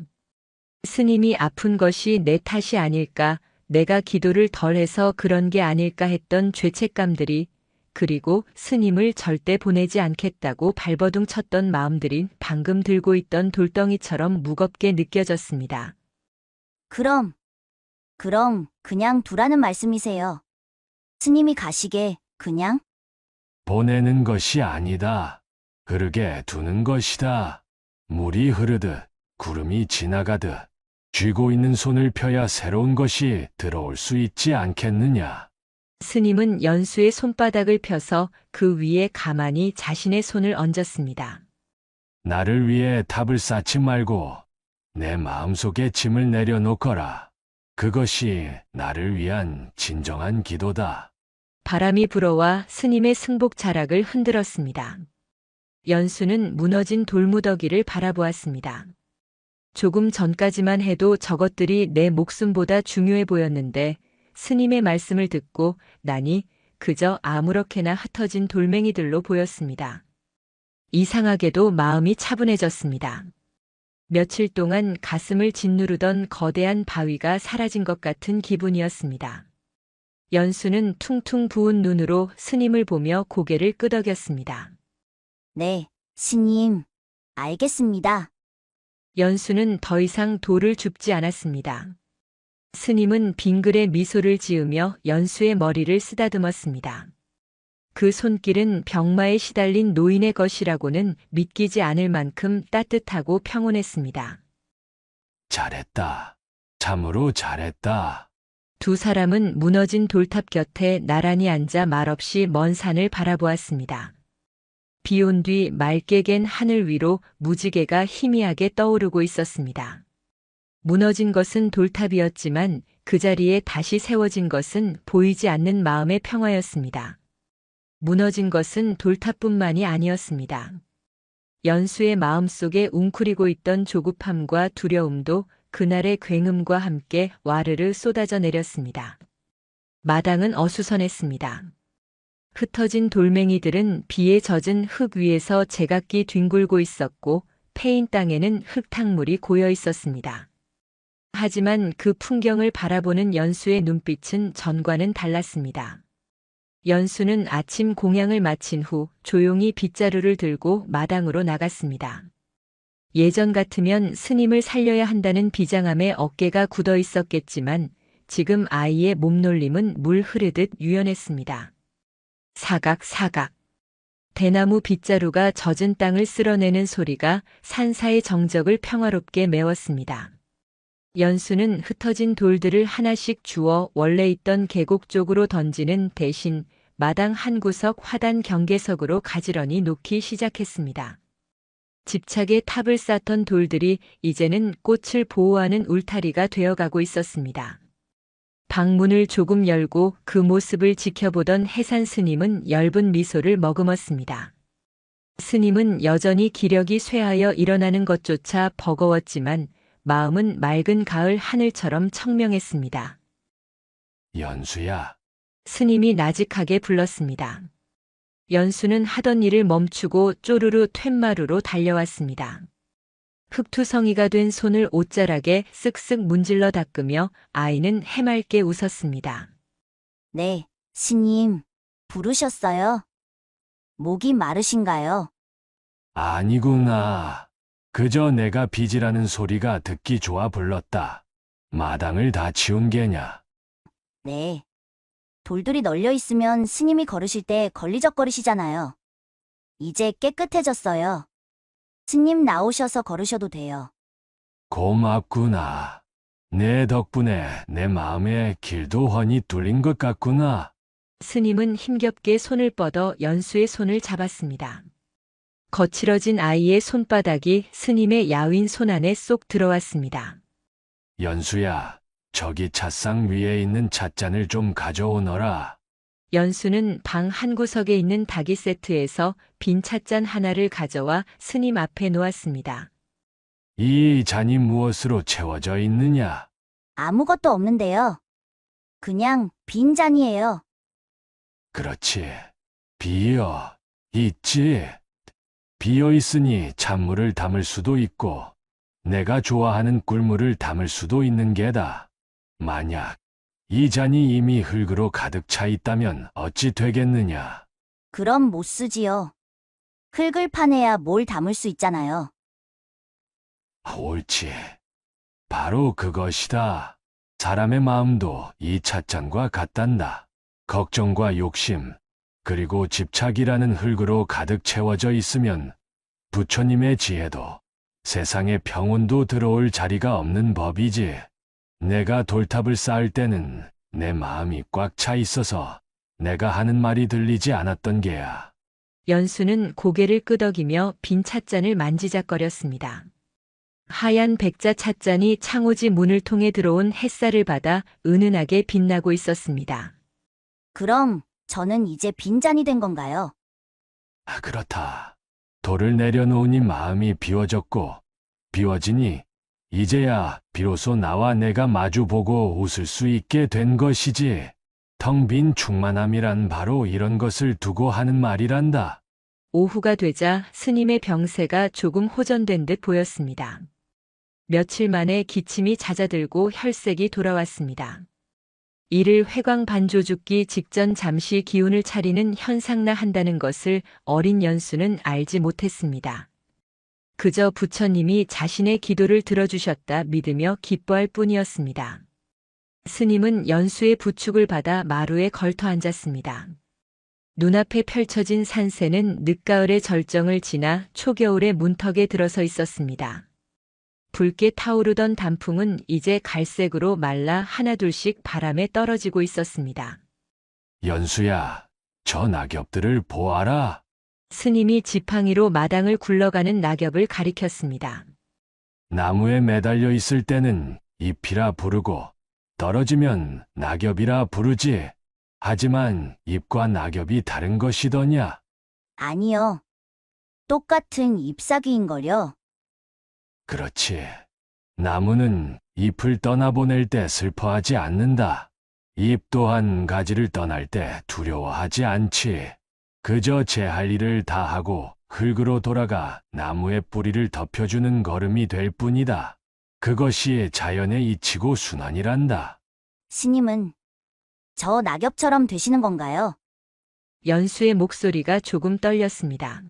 스님이 아픈 것이 내 탓이 아닐까, 내가 기도를 덜해서 그런 게 아닐까 했던 죄책감들이, 그리고 스님을 절대 보내지 않겠다고 발버둥 쳤던 마음들이 방금 들고 있던 돌덩이처럼 무겁게 느껴졌습니다. 그럼 그냥 두라는 말씀이세요. 스님이 가시게 그냥? 보내는 것이 아니다. 흐르게 두는 것이다. 물이 흐르듯 구름이 지나가듯 쥐고 있는 손을 펴야 새로운 것이 들어올 수 있지 않겠느냐. 스님은 연수의 손바닥을 펴서 그 위에 가만히 자신의 손을 얹었습니다. 나를 위해 탑을 쌓지 말고 내 마음속에 짐을 내려놓거라. 그것이 나를 위한 진정한 기도다. 바람이 불어와 스님의 승복 자락을 흔들었습니다. 연수는 무너진 돌무더기를 바라보았습니다. 조금 전까지만 해도 저것들이 내 목숨보다 중요해 보였는데 스님의 말씀을 듣고 나니 그저 아무렇게나 흩어진 돌멩이들로 보였습니다. 이상하게도 마음이 차분해졌습니다. 며칠 동안 가슴을 짓누르던 거대한 바위가 사라진 것 같은 기분이었습니다. 연수는 퉁퉁 부은 눈으로 스님을 보며 고개를 끄덕였습니다. 네, 스님. 알겠습니다. 연수는 더 이상 돌을 줍지 않았습니다. 스님은 빙글에 미소를 지으며 연수의 머리를 쓰다듬었습니다. 그 손길은 병마에 시달린 노인의 것이라고는 믿기지 않을 만큼 따뜻하고 평온했습니다. 잘했다. 참으로 잘했다. 두 사람은 무너진 돌탑 곁에 나란히 앉아 말없이 먼 산을 바라보았습니다. 비 온 뒤 맑게 갠 하늘 위로 무지개가 희미하게 떠오르고 있었습니다. 무너진 것은 돌탑이었지만 그 자리에 다시 세워진 것은 보이지 않는 마음의 평화였습니다. 무너진 것은 돌탑뿐만이 아니었습니다. 연수의 마음속에 웅크리고 있던 조급함과 두려움도 그날의 굉음과 함께 와르르 쏟아져 내렸습니다. 마당은 어수선했습니다. 흩어진 돌멩이들은 비에 젖은 흙 위에서 제각기 뒹굴고 있었고 패인 땅에는 흙탕물이 고여 있었습니다. 하지만 그 풍경을 바라보는 연수의 눈빛은 전과는 달랐습니다. 연수는 아침 공양을 마친 후 조용히 빗자루를 들고 마당으로 나갔습니다. 예전 같으면 스님을 살려야 한다는 비장함에 어깨가 굳어 있었겠지만 지금 아이의 몸놀림은 물 흐르듯 유연했습니다. 사각사각. 대나무 빗자루가 젖은 땅을 쓸어내는 소리가 산사의 정적을 평화롭게 메웠습니다. 연수는 흩어진 돌들을 하나씩 주워 원래 있던 계곡 쪽으로 던지는 대신 마당 한 구석 화단 경계석으로 가지런히 놓기 시작했습니다. 집착의 탑을 쌓던 돌들이 이제는 꽃을 보호하는 울타리가 되어가고 있었습니다. 방문을 조금 열고 그 모습을 지켜보던 해산 스님은 엷은 미소를 머금었습니다. 스님은 여전히 기력이 쇠하여 일어나는 것조차 버거웠지만 마음은 맑은 가을 하늘처럼 청명했습니다. 연수야. 스님이 나직하게 불렀습니다. 연수는 하던 일을 멈추고 쪼르르 툇마루로 달려왔습니다. 흙투성이가 된 손을 옷자락에 쓱쓱 문질러 닦으며 아이는 해맑게 웃었습니다. 네, 스님. 부르셨어요? 목이 마르신가요? 아니구나. 그저 내가 빚이라는 소리가 듣기 좋아 불렀다. 마당을 다 치운 게냐? 네. 돌들이 널려 있으면 스님이 걸으실 때 걸리적거리시잖아요. 이제 깨끗해졌어요. 스님 나오셔서 걸으셔도 돼요. 고맙구나. 내 덕분에 내 마음의 길도 훤히 뚫린 것 같구나. 스님은 힘겹게 손을 뻗어 연수의 손을 잡았습니다. 거칠어진 아이의 손바닥이 스님의 야윈 손 안에 쏙 들어왔습니다. 연수야, 저기 찻상 위에 있는 찻잔을 좀 가져오너라. 연수는 방 한 구석에 있는 닭이 세트에서 빈 찻잔 하나를 가져와 스님 앞에 놓았습니다. 이 잔이 무엇으로 채워져 있느냐? 아무것도 없는데요. 그냥 빈 잔이에요. 그렇지. 비어 있지. 비어 있으니 찬물을 담을 수도 있고, 내가 좋아하는 꿀물을 담을 수도 있는 게다. 만약 이 잔이 이미 흙으로 가득 차 있다면 어찌 되겠느냐? 그럼 못 쓰지요. 흙을 파내야 뭘 담을 수 있잖아요. 옳지. 바로 그것이다. 사람의 마음도 이 찻잔과 같단다. 걱정과 욕심, 그리고 집착이라는 흙으로 가득 채워져 있으면 부처님의 지혜도 세상에 평온도 들어올 자리가 없는 법이지. 내가 돌탑을 쌓을 때는 내 마음이 꽉 차 있어서 내가 하는 말이 들리지 않았던 게야. 연수는 고개를 끄덕이며 빈 찻잔을 만지작거렸습니다. 하얀 백자 찻잔이 창호지 문을 통해 들어온 햇살을 받아 은은하게 빛나고 있었습니다. 그럼 저는 이제 빈 잔이 된 건가요? 아, 그렇다. 돌을 내려놓으니 마음이 비워졌고, 비워지니 이제야 비로소 나와 내가 마주보고 웃을 수 있게 된 것이지. 텅 빈 충만함이란 바로 이런 것을 두고 하는 말이란다. 오후가 되자 스님의 병세가 조금 호전된 듯 보였습니다. 며칠 만에 기침이 잦아들고 혈색이 돌아왔습니다. 이를 회광반조 죽기 직전 잠시 기운을 차리는 현상나 한다는 것을 어린 연수는 알지 못했습니다. 그저 부처님이 자신의 기도를 들어주셨다 믿으며 기뻐할 뿐이었습니다. 스님은 연수의 부축을 받아 마루에 걸터 앉았습니다. 눈앞에 펼쳐진 산세는 늦가을의 절정을 지나 초겨울의 문턱에 들어서 있었습니다. 붉게 타오르던 단풍은 이제 갈색으로 말라 하나둘씩 바람에 떨어지고 있었습니다. 연수야, 저 낙엽들을 보아라. 스님이 지팡이로 마당을 굴러가는 낙엽을 가리켰습니다. 나무에 매달려 있을 때는 잎이라 부르고, 떨어지면 낙엽이라 부르지. 하지만 잎과 낙엽이 다른 것이더냐? 아니요. 똑같은 잎사귀인걸요. 그렇지. 나무는 잎을 떠나보낼 때 슬퍼하지 않는다. 잎 또한 가지를 떠날 때 두려워하지 않지. 그저 제 할 일을 다 하고 흙으로 돌아가 나무의 뿌리를 덮여주는 걸음이 될 뿐이다. 그것이 자연의 이치고 순환이란다. 스님은 저 낙엽처럼 되시는 건가요? 연수의 목소리가 조금 떨렸습니다.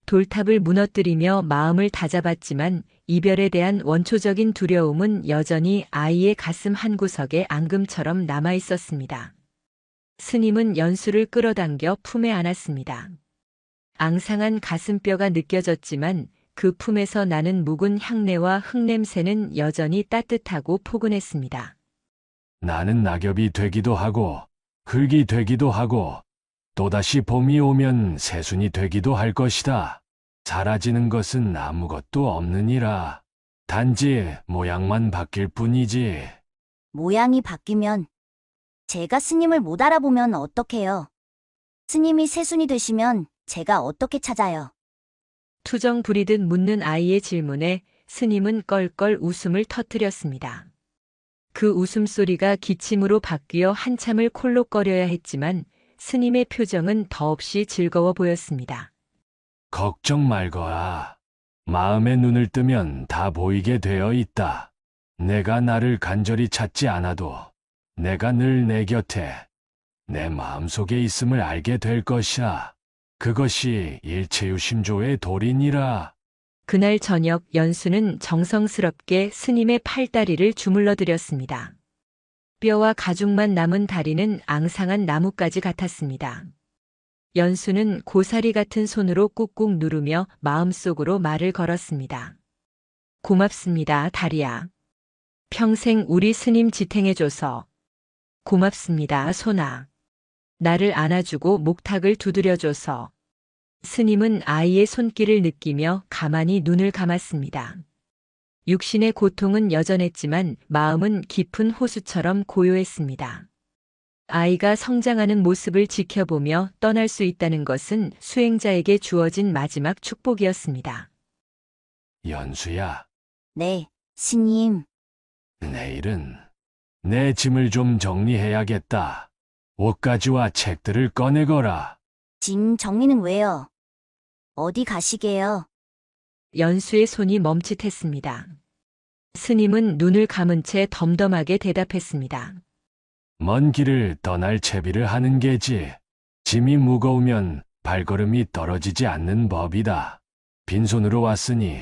돌탑을 무너뜨리며 마음을 다잡았지만 이별에 대한 원초적인 두려움은 여전히 아이의 가슴 한구석에 앙금처럼 남아 있었습니다. 스님은 연수를 끌어당겨 품에 안았습니다. 앙상한 가슴뼈가 느껴졌지만 그 품에서 나는 묵은 향내와 흙냄새는 여전히 따뜻하고 포근했습니다. 나는 낙엽이 되기도 하고 흙이 되기도 하고 또다시 봄이 오면 새순이 되기도 할 것이다. 사라지는 것은 아무것도 없느니라. 단지 모양만 바뀔 뿐이지. 모양이 바뀌면 제가 스님을 못 알아보면 어떡해요? 스님이 새순이 되시면 제가 어떻게 찾아요? 투정 부리듯 묻는 아이의 질문에 스님은 껄껄 웃음을 터뜨렸습니다. 그 웃음소리가 기침으로 바뀌어 한참을 콜록거려야 했지만 스님의 표정은 더없이 즐거워 보였습니다. 걱정 말거라. 마음의 눈을 뜨면 다 보이게 되어 있다. 내가 나를 간절히 찾지 않아도 내가 늘 내 곁에 내 마음속에 있음을 알게 될 것이야. 그것이 일체유심조의 도리니라. 그날 저녁 연수는 정성스럽게 스님의 팔다리를 주물러 드렸습니다. 뼈와 가죽만 남은 다리는 앙상한 나뭇가지 같았습니다. 연수는 고사리 같은 손으로 꾹꾹 누르며 마음속으로 말을 걸었습니다. 고맙습니다, 다리야. 평생 우리 스님 지탱해줘서. 고맙습니다, 손아. 나를 안아주고 목탁을 두드려줘서. 스님은 아이의 손길을 느끼며 가만히 눈을 감았습니다. 육신의 고통은 여전했지만 마음은 깊은 호수처럼 고요했습니다. 아이가 성장하는 모습을 지켜보며 떠날 수 있다는 것은 수행자에게 주어진 마지막 축복이었습니다. 연수야, 네, 스님. 내일은 내 짐을 좀 정리해야겠다. 옷가지와 책들을 꺼내거라. 짐 정리는 왜요? 어디 가시게요? 연수의 손이 멈칫했습니다. 스님은 눈을 감은 채 덤덤하게 대답했습니다. 먼 길을 떠날 채비를 하는 게지. 짐이 무거우면 발걸음이 떨어지지 않는 법이다. 빈손으로 왔으니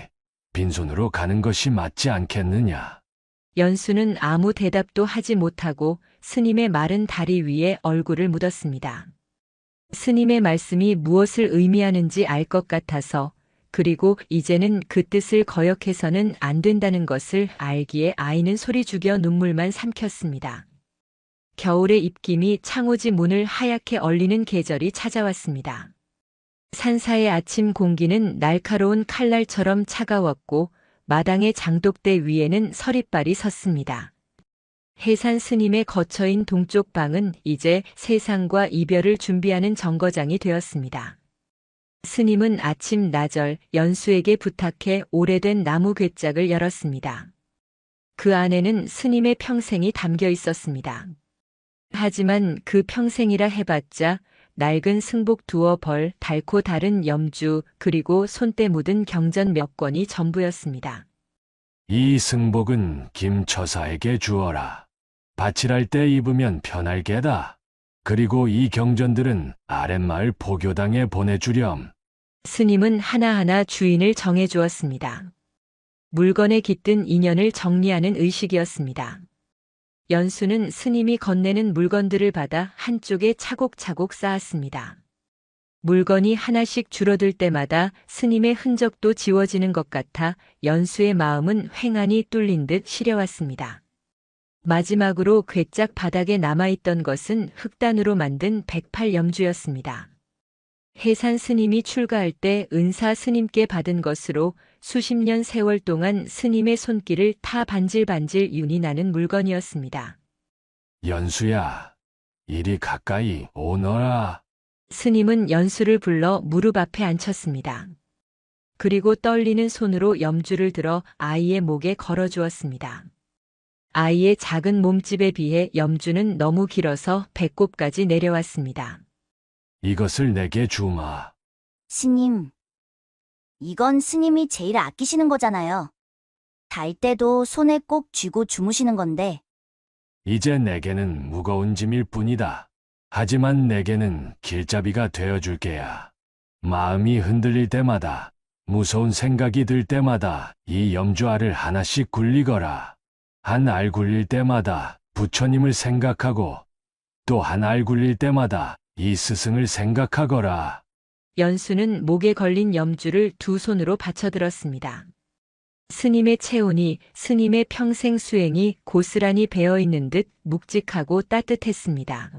빈손으로 가는 것이 맞지 않겠느냐. 연수는 아무 대답도 하지 못하고 스님의 마른 다리 위에 얼굴을 묻었습니다. 스님의 말씀이 무엇을 의미하는지 알 것 같아서, 그리고 이제는 그 뜻을 거역해서는 안 된다는 것을 알기에 아이는 소리 죽여 눈물만 삼켰습니다. 겨울의 입김이 창호지 문을 하얗게 얼리는 계절이 찾아왔습니다. 산사의 아침 공기는 날카로운 칼날처럼 차가웠고 마당의 장독대 위에는 서리빨이 섰습니다. 해산 스님의 거처인 동쪽 방은 이제 세상과 이별을 준비하는 정거장이 되었습니다. 스님은 아침 나절 연수에게 부탁해 오래된 나무 괴짝을 열었습니다. 그 안에는 스님의 평생이 담겨 있었습니다. 하지만 그 평생이라 해봤자 낡은 승복 두어 벌, 닳고 다른 염주, 그리고 손때 묻은 경전 몇 권이 전부였습니다. 이 승복은 김처사에게 주어라. 바칠할 때 입으면 편할 게다. 그리고 이 경전들은 아랫마을 보교당에 보내주렴. 스님은 하나하나 주인을 정해주었습니다. 물건에 깃든 인연을 정리하는 의식이었습니다. 연수는 스님이 건네는 물건들을 받아 한쪽에 차곡차곡 쌓았습니다. 물건이 하나씩 줄어들 때마다 스님의 흔적도 지워지는 것 같아 연수의 마음은 횡하니 뚫린 듯 시려왔습니다. 마지막으로 괴짝 바닥에 남아있던 것은 흑단으로 만든 108염주였습니다. 해산 스님이 출가할 때 은사 스님께 받은 것으로 수십 년 세월 동안 스님의 손길을 타 반질반질 윤이 나는 물건이었습니다. 연수야, 이리 가까이 오너라. 스님은 연수를 불러 무릎 앞에 앉혔습니다. 그리고 떨리는 손으로 염주를 들어 아이의 목에 걸어주었습니다. 아이의 작은 몸집에 비해 염주는 너무 길어서 배꼽까지 내려왔습니다. 이것을 내게 주마. 스님. 이건 스님이 제일 아끼시는 거잖아요. 달 때도 손에 꼭 쥐고 주무시는 건데. 이제 내게는 무거운 짐일 뿐이다. 하지만 내게는 길잡이가 되어줄 게야. 마음이 흔들릴 때마다, 무서운 생각이 들 때마다 이 염주알을 하나씩 굴리거라. 한 알 굴릴 때마다 부처님을 생각하고, 또 한 알 굴릴 때마다 이 스승을 생각하거라. 연수는 목에 걸린 염주를 두 손으로 받쳐들었습니다. 스님의 체온이, 스님의 평생 수행이 고스란히 배어있는 듯 묵직하고 따뜻했습니다.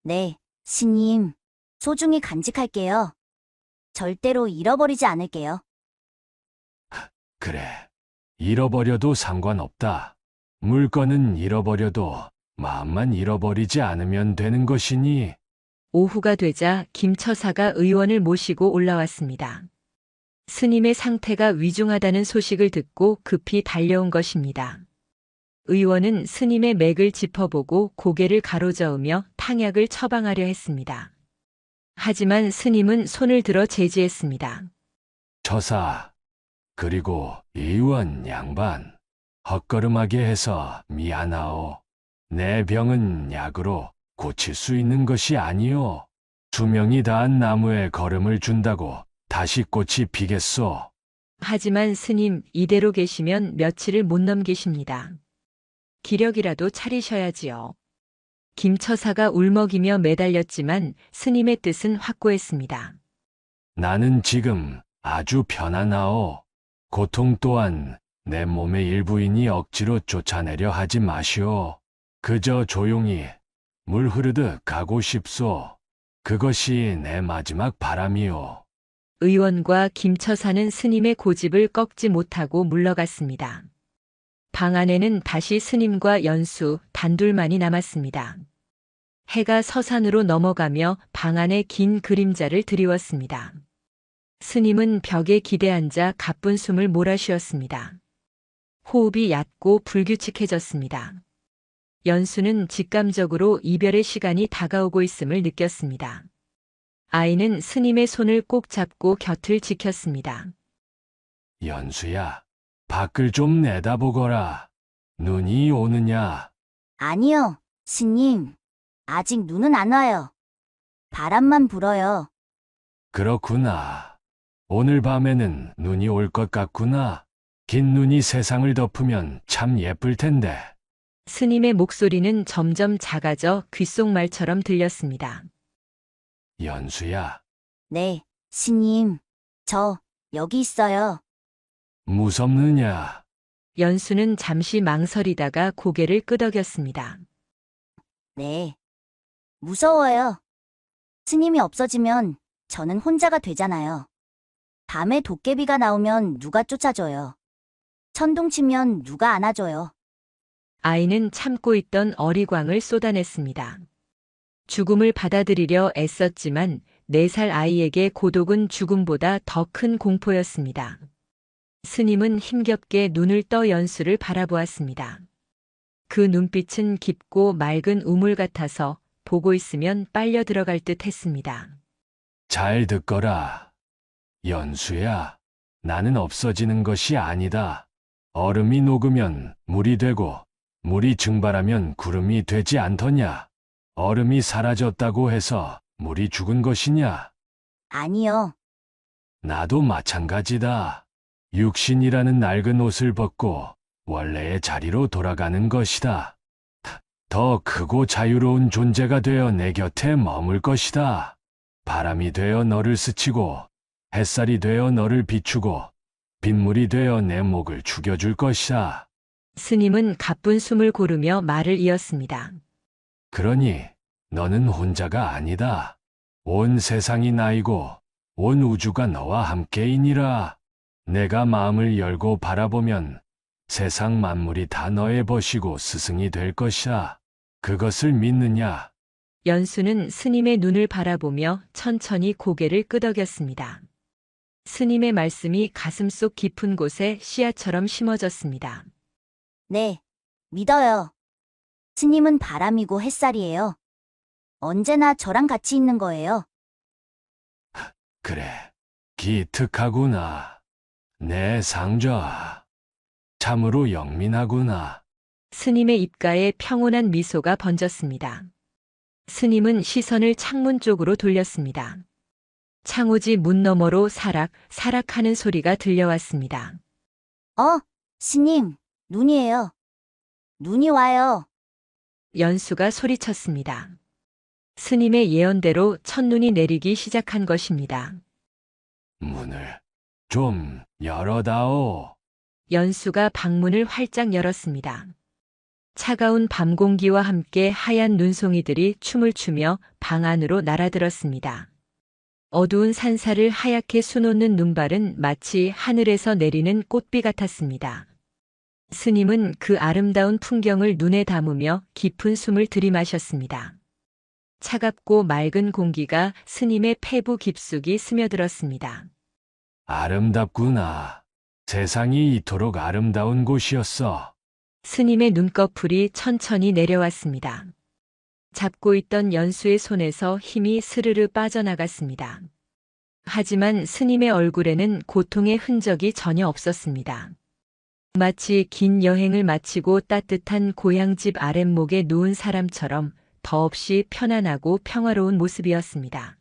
네, 스님. 소중히 간직할게요. 절대로 잃어버리지 않을게요. 그래. 잃어버려도 상관없다. 물건은 잃어버려도 마음만 잃어버리지 않으면 되는 것이니. 오후가 되자 김처사가 의원을 모시고 올라왔습니다. 스님의 상태가 위중하다는 소식을 듣고 급히 달려온 것입니다. 의원은 스님의 맥을 짚어보고 고개를 가로저으며 탕약을 처방하려 했습니다. 하지만 스님은 손을 들어 제지했습니다. 처사, 그리고 의원 양반, 헛걸음하게 해서 미안하오. 내 병은 약으로 고칠 수 있는 것이 아니오. 수명이 다한 나무에 걸음을 준다고 다시 꽃이 피겠소. 하지만 스님, 이대로 계시면 며칠을 못 넘기십니다. 기력이라도 차리셔야지요. 김처사가 울먹이며 매달렸지만 스님의 뜻은 확고했습니다. 나는 지금 아주 편안하오. 고통 또한 내 몸의 일부이니 억지로 쫓아내려 하지 마시오. 그저 조용히 물 흐르듯 가고 싶소. 그것이 내 마지막 바람이오. 의원과 김처사는 스님의 고집을 꺾지 못하고 물러갔습니다. 방 안에는 다시 스님과 연수 단둘만이 남았습니다. 해가 서산으로 넘어가며 방 안에 긴 그림자를 드리웠습니다. 스님은 벽에 기대앉아 가쁜 숨을 몰아쉬었습니다. 호흡이 얕고 불규칙해졌습니다. 연수는 직감적으로 이별의 시간이 다가오고 있음을 느꼈습니다. 아이는 스님의 손을 꼭 잡고 곁을 지켰습니다. 연수야, 밖을 좀 내다보거라. 눈이 오느냐? 아니요, 스님. 아직 눈은 안 와요. 바람만 불어요. 그렇구나. 오늘 밤에는 눈이 올 것 같구나. 긴 눈이 세상을 덮으면 참 예쁠 텐데. 스님의 목소리는 점점 작아져 귓속말처럼 들렸습니다. 연수야, 네, 스님. 저, 여기 있어요. 무섭느냐? 연수는 잠시 망설이다가 고개를 끄덕였습니다. 네. 무서워요. 스님이 없어지면 저는 혼자가 되잖아요. 밤에 도깨비가 나오면 누가 쫓아줘요. 천둥 치면 누가 안아줘요. 아이는 참고 있던 어리광을 쏟아냈습니다. 죽음을 받아들이려 애썼지만 4살 아이에게 고독은 죽음보다 더 큰 공포였습니다. 스님은 힘겹게 눈을 떠 연수를 바라보았습니다. 그 눈빛은 깊고 맑은 우물 같아서 보고 있으면 빨려 들어갈 듯 했습니다. 잘 듣거라. 연수야, 나는 없어지는 것이 아니다. 얼음이 녹으면 물이 되고, 물이 증발하면 구름이 되지 않더냐? 얼음이 사라졌다고 해서 물이 죽은 것이냐? 아니요. 나도 마찬가지다. 육신이라는 낡은 옷을 벗고 원래의 자리로 돌아가는 것이다. 더 크고 자유로운 존재가 되어 내 곁에 머물 것이다. 바람이 되어 너를 스치고, 햇살이 되어 너를 비추고, 빗물이 되어 내 목을 죽여줄 것이다. 스님은 가쁜 숨을 고르며 말을 이었습니다. 그러니 너는 혼자가 아니다. 온 세상이 나이고 온 우주가 너와 함께이니라. 내가 마음을 열고 바라보면 세상 만물이 다 너의 벗이고 스승이 될 것이다. 그것을 믿느냐? 연수는 스님의 눈을 바라보며 천천히 고개를 끄덕였습니다. 스님의 말씀이 가슴속 깊은 곳에 씨앗처럼 심어졌습니다. 네, 믿어요. 스님은 바람이고 햇살이에요. 언제나 저랑 같이 있는 거예요. 그래, 기특하구나. 내 상좌. 참으로 영민하구나. 스님의 입가에 평온한 미소가 번졌습니다. 스님은 시선을 창문 쪽으로 돌렸습니다. 창호지 문 너머로 사락사락하는 소리가 들려왔습니다. 스님, 눈이에요. 눈이 와요. 연수가 소리쳤습니다. 스님의 예언대로 첫눈이 내리기 시작한 것입니다. 문을 좀 열어다오. 연수가 방문을 활짝 열었습니다. 차가운 밤 공기와 함께 하얀 눈송이들이 춤을 추며 방 안으로 날아들었습니다. 어두운 산사를 하얗게 수놓는 눈발은 마치 하늘에서 내리는 꽃비 같았습니다. 스님은 그 아름다운 풍경을 눈에 담으며 깊은 숨을 들이마셨습니다. 차갑고 맑은 공기가 스님의 폐부 깊숙이 스며들었습니다. 아름답구나. 세상이 이토록 아름다운 곳이었어. 스님의 눈꺼풀이 천천히 내려왔습니다. 잡고 있던 연수의 손에서 힘이 스르르 빠져나갔습니다. 하지만 스님의 얼굴에는 고통의 흔적이 전혀 없었습니다. 마치 긴 여행을 마치고 따뜻한 고향집 아랫목에 누운 사람처럼 더없이 편안하고 평화로운 모습이었습니다.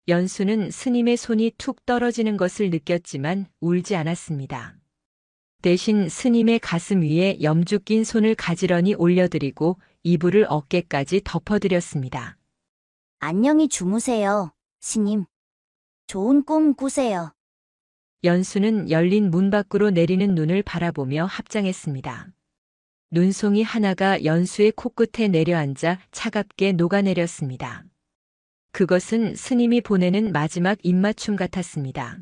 연수는 스님의 손이 툭 떨어지는 것을 느꼈지만 울지 않았습니다. 대신 스님의 가슴 위에 염주 낀 손을 가지런히 올려드리고 이불을 어깨까지 덮어드렸습니다. 안녕히 주무세요, 스님. 좋은 꿈 꾸세요. 연수는 열린 문 밖으로 내리는 눈을 바라보며 합장했습니다. 눈송이 하나가 연수의 코끝에 내려앉아 차갑게 녹아내렸습니다. 그것은 스님이 보내는 마지막 입맞춤 같았습니다.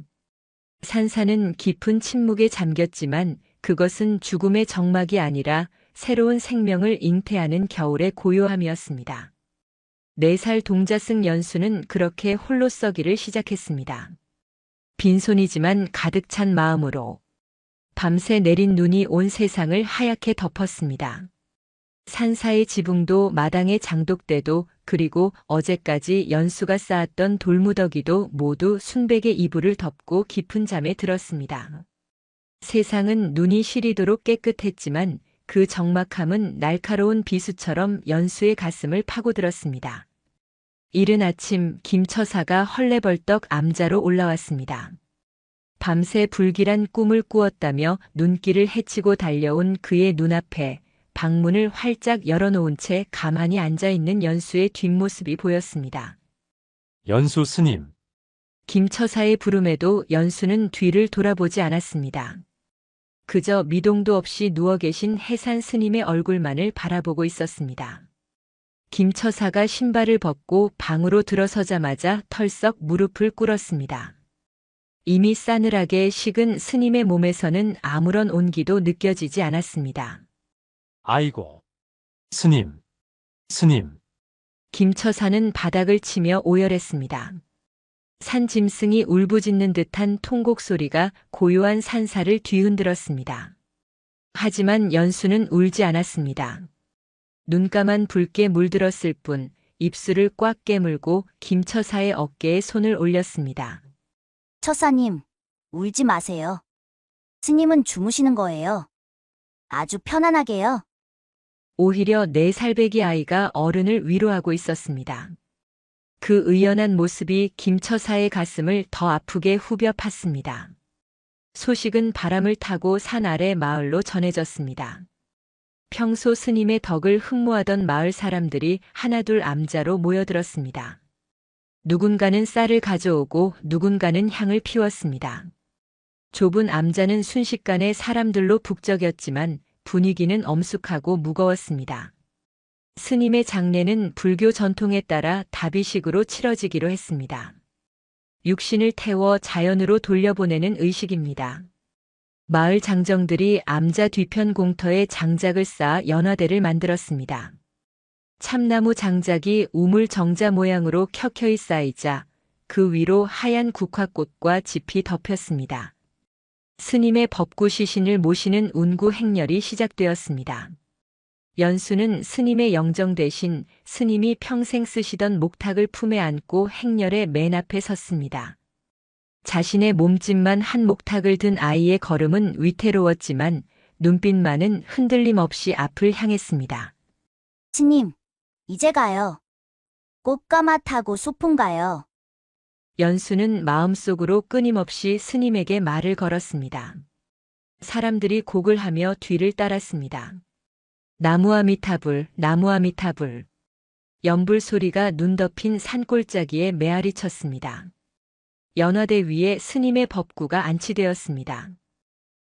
산사는 깊은 침묵에 잠겼지만 그것은 죽음의 정막이 아니라 새로운 생명을 잉태하는 겨울의 고요함이었습니다. 4살 동자승 연수는 그렇게 홀로 썩이를 시작했습니다. 빈손이지만 가득 찬 마음으로. 밤새 내린 눈이 온 세상을 하얗게 덮었습니다. 산사의 지붕도 마당의 장독대도 그리고 어제까지 연수가 쌓았던 돌무더기도 모두 순백의 이불을 덮고 깊은 잠에 들었습니다. 세상은 눈이 시리도록 깨끗했지만 그 적막함은 날카로운 비수처럼 연수의 가슴을 파고들었습니다. 이른 아침 김처사가 헐레벌떡 암자로 올라왔습니다. 밤새 불길한 꿈을 꾸었다며 눈길을 헤치고 달려온 그의 눈앞에 방문을 활짝 열어놓은 채 가만히 앉아있는 연수의 뒷모습이 보였습니다. 연수 스님, 김처사의 부름에도 연수는 뒤를 돌아보지 않았습니다. 그저 미동도 없이 누워 계신 해산 스님의 얼굴만을 바라보고 있었습니다. 김처사가 신발을 벗고 방으로 들어서자마자 털썩 무릎을 꿇었습니다. 이미 싸늘하게 식은 스님의 몸에서는 아무런 온기도 느껴지지 않았습니다. 아이고. 스님, 스님, 김처사는 바닥을 치며 오열했습니다. 산짐승이 울부짖는 듯한 통곡 소리가 고요한 산사를 뒤흔들었습니다. 하지만 연수는 울지 않았습니다. 눈가만 붉게 물들었을 뿐 입술을 꽉 깨물고 김처사의 어깨에 손을 올렸습니다. 처사님, 울지 마세요. 스님은 주무시는 거예요. 아주 편안하게요. 오히려 4살배기 아이가 어른을 위로하고 있었습니다. 그 의연한 모습이 김처사의 가슴을 더 아프게 후벼 팠습니다. 소식은 바람을 타고 산 아래 마을로 전해졌습니다. 평소 스님의 덕을 흠모하던 마을 사람들이 하나둘 암자로 모여들었습니다. 누군가는 쌀을 가져오고 누군가는 향을 피웠습니다. 좁은 암자는 순식간에 사람들로 북적였지만 분위기는 엄숙하고 무거웠습니다. 스님의 장례는 불교 전통에 따라 다비식으로 치러지기로 했습니다. 육신을 태워 자연으로 돌려보내는 의식입니다. 마을 장정들이 암자 뒤편 공터에 장작을 쌓아 연화대를 만들었습니다. 참나무 장작이 우물 정자 모양으로 켜켜이 쌓이자 그 위로 하얀 국화꽃과 짚이 덮였습니다. 스님의 법구 시신을 모시는 운구 행렬이 시작되었습니다. 연수는 스님의 영정 대신 스님이 평생 쓰시던 목탁을 품에 안고 행렬의 맨 앞에 섰습니다. 자신의 몸집만 한 목탁을 든 아이의 걸음은 위태로웠지만 눈빛만은 흔들림 없이 앞을 향했습니다. 스님, 이제 가요. 꽃가마 타고 소풍 가요. 연수는 마음속으로 끊임없이 스님에게 말을 걸었습니다. 사람들이 곡을 하며 뒤를 따랐습니다. 나무아미타불, 나무아미타불. 연불 소리가 눈 덮인 산골짜기에 메아리 쳤습니다. 연화대 위에 스님의 법구가 안치되었습니다.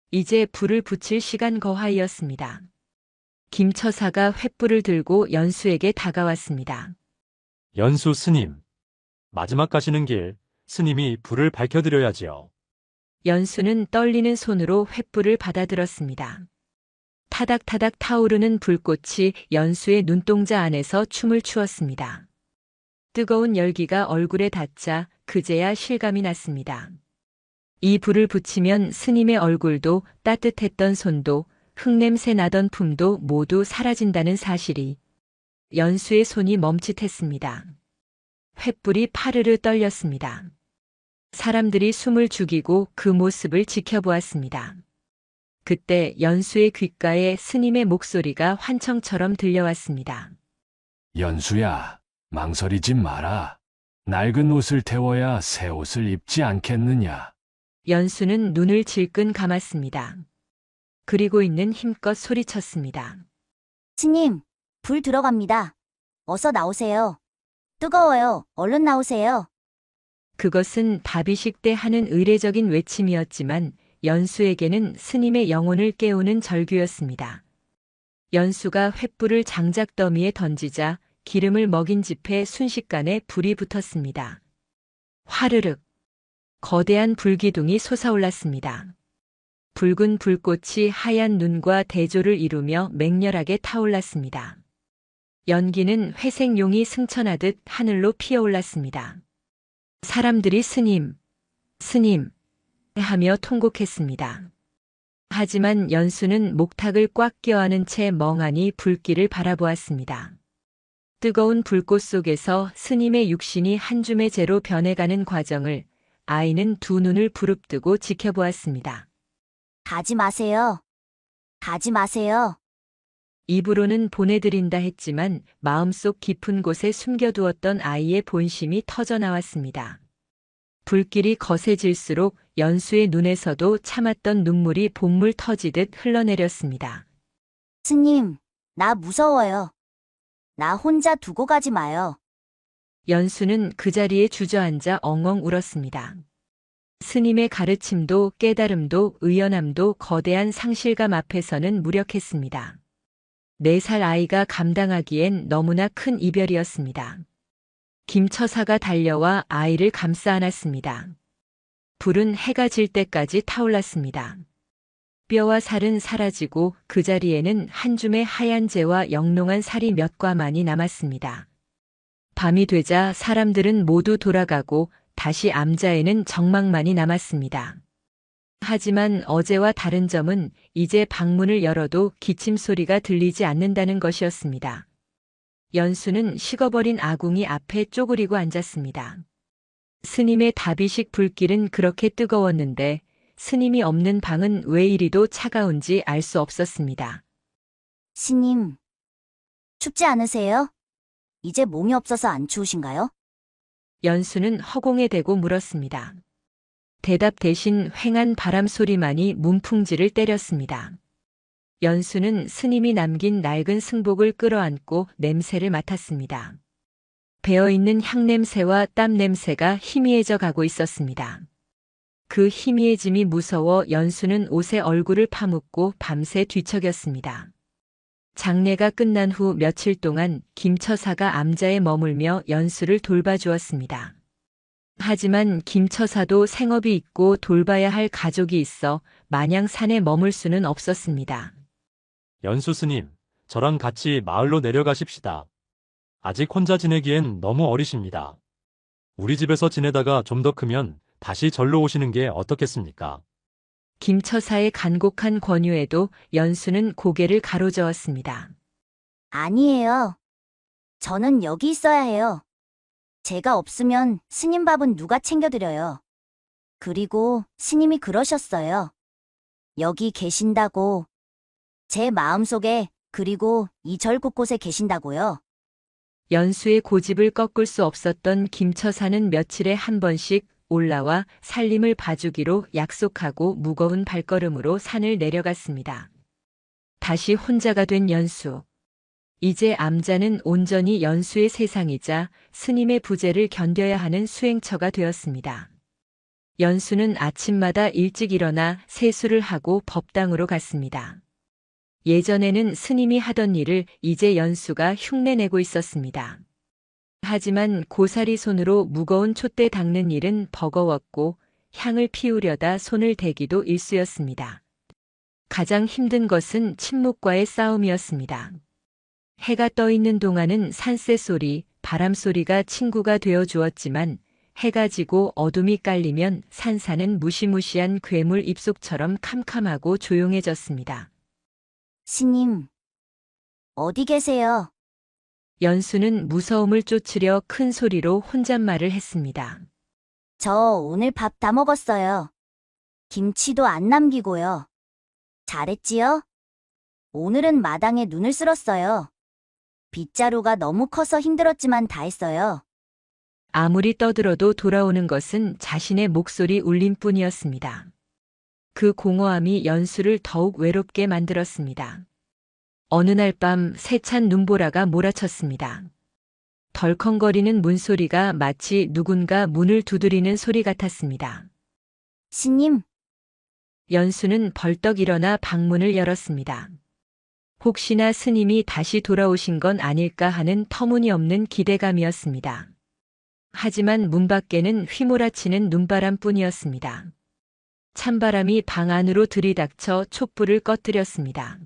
이제 불을 붙일 시간 거하이었습니다. 김처사가 횃불을 들고 연수에게 다가왔습니다. 연수 스님. 마지막 가시는 길, 스님이 불을 밝혀드려야지요. 연수는 떨리는 손으로 횃불을 받아들었습니다. 타닥타닥 타오르는 불꽃이 연수의 눈동자 안에서 춤을 추었습니다. 뜨거운 열기가 얼굴에 닿자 그제야 실감이 났습니다. 이 불을 붙이면 스님의 얼굴도 따뜻했던 손도 흙냄새 나던 품도 모두 사라진다는 사실이. 연수의 손이 멈칫했습니다. 횃불이 파르르 떨렸습니다. 사람들이 숨을 죽이고 그 모습을 지켜보았습니다. 그때 연수의 귓가에 스님의 목소리가 환청처럼 들려왔습니다. 연수야, 망설이지 마라. 낡은 옷을 태워야 새 옷을 입지 않겠느냐. 연수는 눈을 질끈 감았습니다. 그리고 있는 힘껏 소리쳤습니다. 스님, 불 들어갑니다. 어서 나오세요. 뜨거워요. 얼른 나오세요. 그것은 다비식 때 하는 의례적인 외침이었지만 연수에게는 스님의 영혼을 깨우는 절규였습니다. 연수가 횃불을 장작 더미에 던지자 기름을 먹인 집에 순식간에 불이 붙었습니다. 화르륵. 거대한 불기둥이 솟아올랐습니다. 붉은 불꽃이 하얀 눈과 대조를 이루며 맹렬하게 타올랐습니다. 연기는 회색용이 승천하듯 하늘로 피어올랐습니다. 사람들이 스님, 스님 하며 통곡했습니다. 하지만 연수는 목탁을 꽉 껴안은 채 멍하니 불길을 바라보았습니다. 뜨거운 불꽃 속에서 스님의 육신이 한 줌의 재로 변해가는 과정을 아이는 두 눈을 부릅뜨고 지켜보았습니다. 가지 마세요. 가지 마세요. 입으로는 보내드린다 했지만 마음속 깊은 곳에 숨겨두었던 아이의 본심이 터져나왔습니다. 불길이 거세질수록 연수의 눈에서도 참았던 눈물이 본물 터지듯 흘러내렸습니다. 스님, 나 무서워요. 나 혼자 두고 가지 마요. 연수는 그 자리에 주저앉아 엉엉 울었습니다. 스님의 가르침도 깨달음도 의연함도 거대한 상실감 앞에서는 무력했습니다. 4살 아이가 감당하기엔 너무나 큰 이별이었습니다. 김처사가 달려와 아이를 감싸 안았습니다. 불은 해가 질 때까지 타올랐습니다. 뼈와 살은 사라지고 그 자리에는 한 줌의 하얀 재와 영롱한 살이 몇 과만이 남았습니다. 밤이 되자 사람들은 모두 돌아가고 다시 암자에는 정막만이 남았습니다. 하지만 어제와 다른 점은 이제 방문을 열어도 기침 소리가 들리지 않는다는 것이었습니다. 연수는 식어버린 아궁이 앞에 쪼그리고 앉았습니다. 스님의 다비식 불길은 그렇게 뜨거웠는데 스님이 없는 방은 왜 이리도 차가운지 알 수 없었습니다. 스님, 춥지 않으세요? 이제 몸이 없어서 안 추우신가요? 연수는 허공에 대고 물었습니다. 대답 대신 휑한 바람 소리만이 문풍지를 때렸습니다. 연수는 스님이 남긴 낡은 승복을 끌어안고 냄새를 맡았습니다. 배어있는 향냄새와 땀냄새가 희미해져 가고 있었습니다. 그 희미해짐이 무서워 연수는 옷에 얼굴을 파묻고 밤새 뒤척였습니다. 장례가 끝난 후 며칠 동안 김처사가 암자에 머물며 연수를 돌봐주었습니다. 하지만 김처사도 생업이 있고 돌봐야 할 가족이 있어 마냥 산에 머물 수는 없었습니다. 연수 스님, 저랑 같이 마을로 내려가십시다. 아직 혼자 지내기엔 너무 어리십니다. 우리 집에서 지내다가 좀 더 크면 다시 절로 오시는 게 어떻겠습니까? 김처사의 간곡한 권유에도 연수는 고개를 가로저었습니다. 아니에요. 저는 여기 있어야 해요. 제가 없으면 스님 밥은 누가 챙겨드려요. 그리고 스님이 그러셨어요. 여기 계신다고. 제 마음속에 그리고 이 절 곳곳에 계신다고요. 연수의 고집을 꺾을 수 없었던 김처사는 며칠에 한 번씩 올라와 살림을 봐주기로 약속하고 무거운 발걸음으로 산을 내려갔습니다. 다시 혼자가 된 연수. 이제 암자는 온전히 연수의 세상이자 스님의 부재를 견뎌야 하는 수행처가 되었습니다. 연수는 아침마다 일찍 일어나 세수를 하고 법당으로 갔습니다. 예전에는 스님이 하던 일을 이제 연수가 흉내내고 있었습니다. 하지만 고사리 손으로 무거운 촛대 닦는 일은 버거웠고 향을 피우려다 손을 대기도 일쑤였습니다. 가장 힘든 것은 침묵과의 싸움이었습니다. 해가 떠 있는 동안은 산새 소리, 바람 소리가 친구가 되어 주었지만 해가 지고 어둠이 깔리면 산사는 무시무시한 괴물 입속처럼 캄캄하고 조용해졌습니다. 스님, 어디 계세요? 연수는 무서움을 쫓으려 큰 소리로 혼잣말을 했습니다. 저 오늘 밥 다 먹었어요. 김치도 안 남기고요. 잘했지요? 오늘은 마당에 눈을 쓸었어요. 빗자루가 너무 커서 힘들었지만 다 했어요. 아무리 떠들어도 돌아오는 것은 자신의 목소리 울림뿐이었습니다. 그 공허함이 연수를 더욱 외롭게 만들었습니다. 어느 날 밤 세찬 눈보라가 몰아쳤습니다. 덜컹거리는 문소리가 마치 누군가 문을 두드리는 소리 같았습니다. 스님, 연수는 벌떡 일어나 방문을 열었습니다. 혹시나 스님이 다시 돌아오신 건 아닐까 하는 터무니없는 기대감이었습니다. 하지만 문 밖에는 휘몰아치는 눈바람뿐이었습니다. 찬바람이 방 안으로 들이닥쳐 촛불을 꺼뜨렸습니다.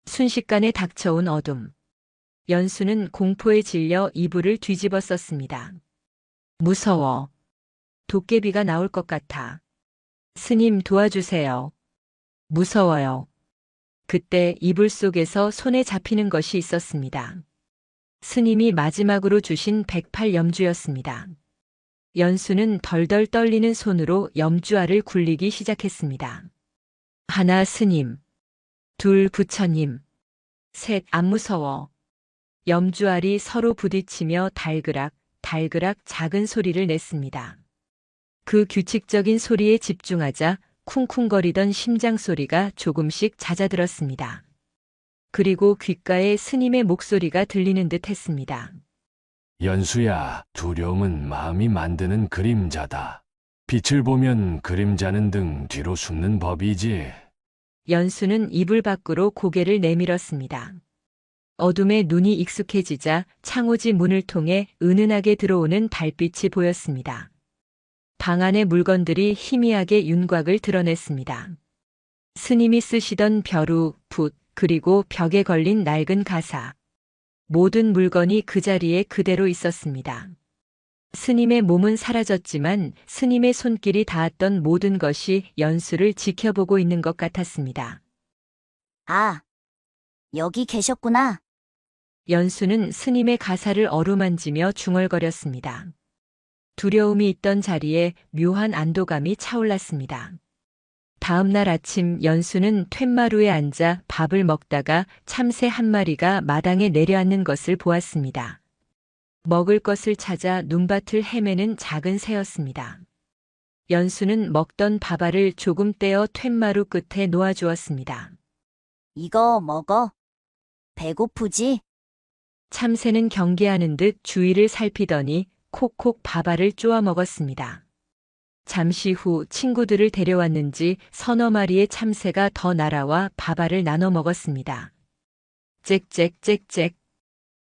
순식간에 닥쳐온 어둠. 연수는 공포에 질려 이불을 뒤집어 썼습니다. 무서워. 도깨비가 나올 것 같아. 스님 도와주세요. 무서워요. 그때 이불 속에서 손에 잡히는 것이 있었습니다. 스님이 마지막으로 주신 108염주였습니다. 연수는 덜덜 떨리는 손으로 염주알을 굴리기 시작했습니다. 하나 스님, 둘 부처님, 셋 안 무서워. 염주알이 서로 부딪히며 달그락, 달그락 작은 소리를 냈습니다. 그 규칙적인 소리에 집중하자 쿵쿵거리던 심장 소리가 조금씩 잦아들었습니다. 그리고 귓가에 스님의 목소리가 들리는 듯 했습니다. 연수야, 두려움은 마음이 만드는 그림자다. 빛을 보면 그림자는 등 뒤로 숨는 법이지. 연수는 이불 밖으로 고개를 내밀었습니다. 어둠에 눈이 익숙해지자 창호지 문을 통해 은은하게 들어오는 달빛이 보였습니다. 방 안의 물건들이 희미하게 윤곽을 드러냈습니다. 스님이 쓰시던 벼루, 붓, 그리고 벽에 걸린 낡은 가사. 모든 물건이 그 자리에 그대로 있었습니다. 스님의 몸은 사라졌지만 스님의 손길이 닿았던 모든 것이 연수를 지켜보고 있는 것 같았습니다. 아, 여기 계셨구나. 연수는 스님의 가사를 어루만지며 중얼거렸습니다. 두려움이 있던 자리에 묘한 안도감이 차올랐습니다. 다음 날 아침 연수는 툇마루에 앉아 밥을 먹다가 참새 한 마리가 마당에 내려앉는 것을 보았습니다. 먹을 것을 찾아 눈밭을 헤매는 작은 새였습니다. 연수는 먹던 밥알을 조금 떼어 툇마루 끝에 놓아주었습니다. 이거 먹어. 배고프지? 참새는 경계하는 듯 주위를 살피더니 콕콕 밥알을 쪼아 먹었습니다. 잠시 후 친구들을 데려왔는지 서너 마리의 참새가 더 날아와 밥알을 나눠 먹었습니다. 짹짹짹짹.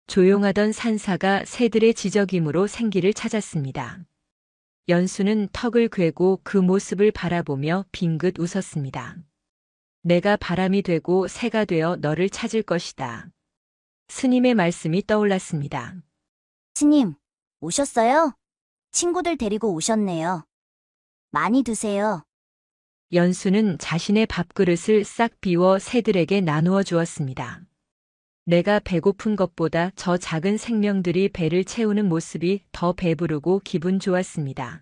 조용하던 산사가 새들의 지저귀므로 생기를 찾았습니다. 연수는 턱을 괴고 그 모습을 바라보며 빙긋 웃었습니다. 내가 바람이 되고 새가 되어 너를 찾을 것이다. 스님의 말씀이 떠올랐습니다. 스님, 오셨어요? 친구들 데리고 오셨네요. 많이 드세요. 연수는 자신의 밥그릇을 싹 비워 새들에게 나누어 주었습니다. 내가 배고픈 것보다 저 작은 생명들이 배를 채우는 모습이 더 배부르고 기분 좋았습니다.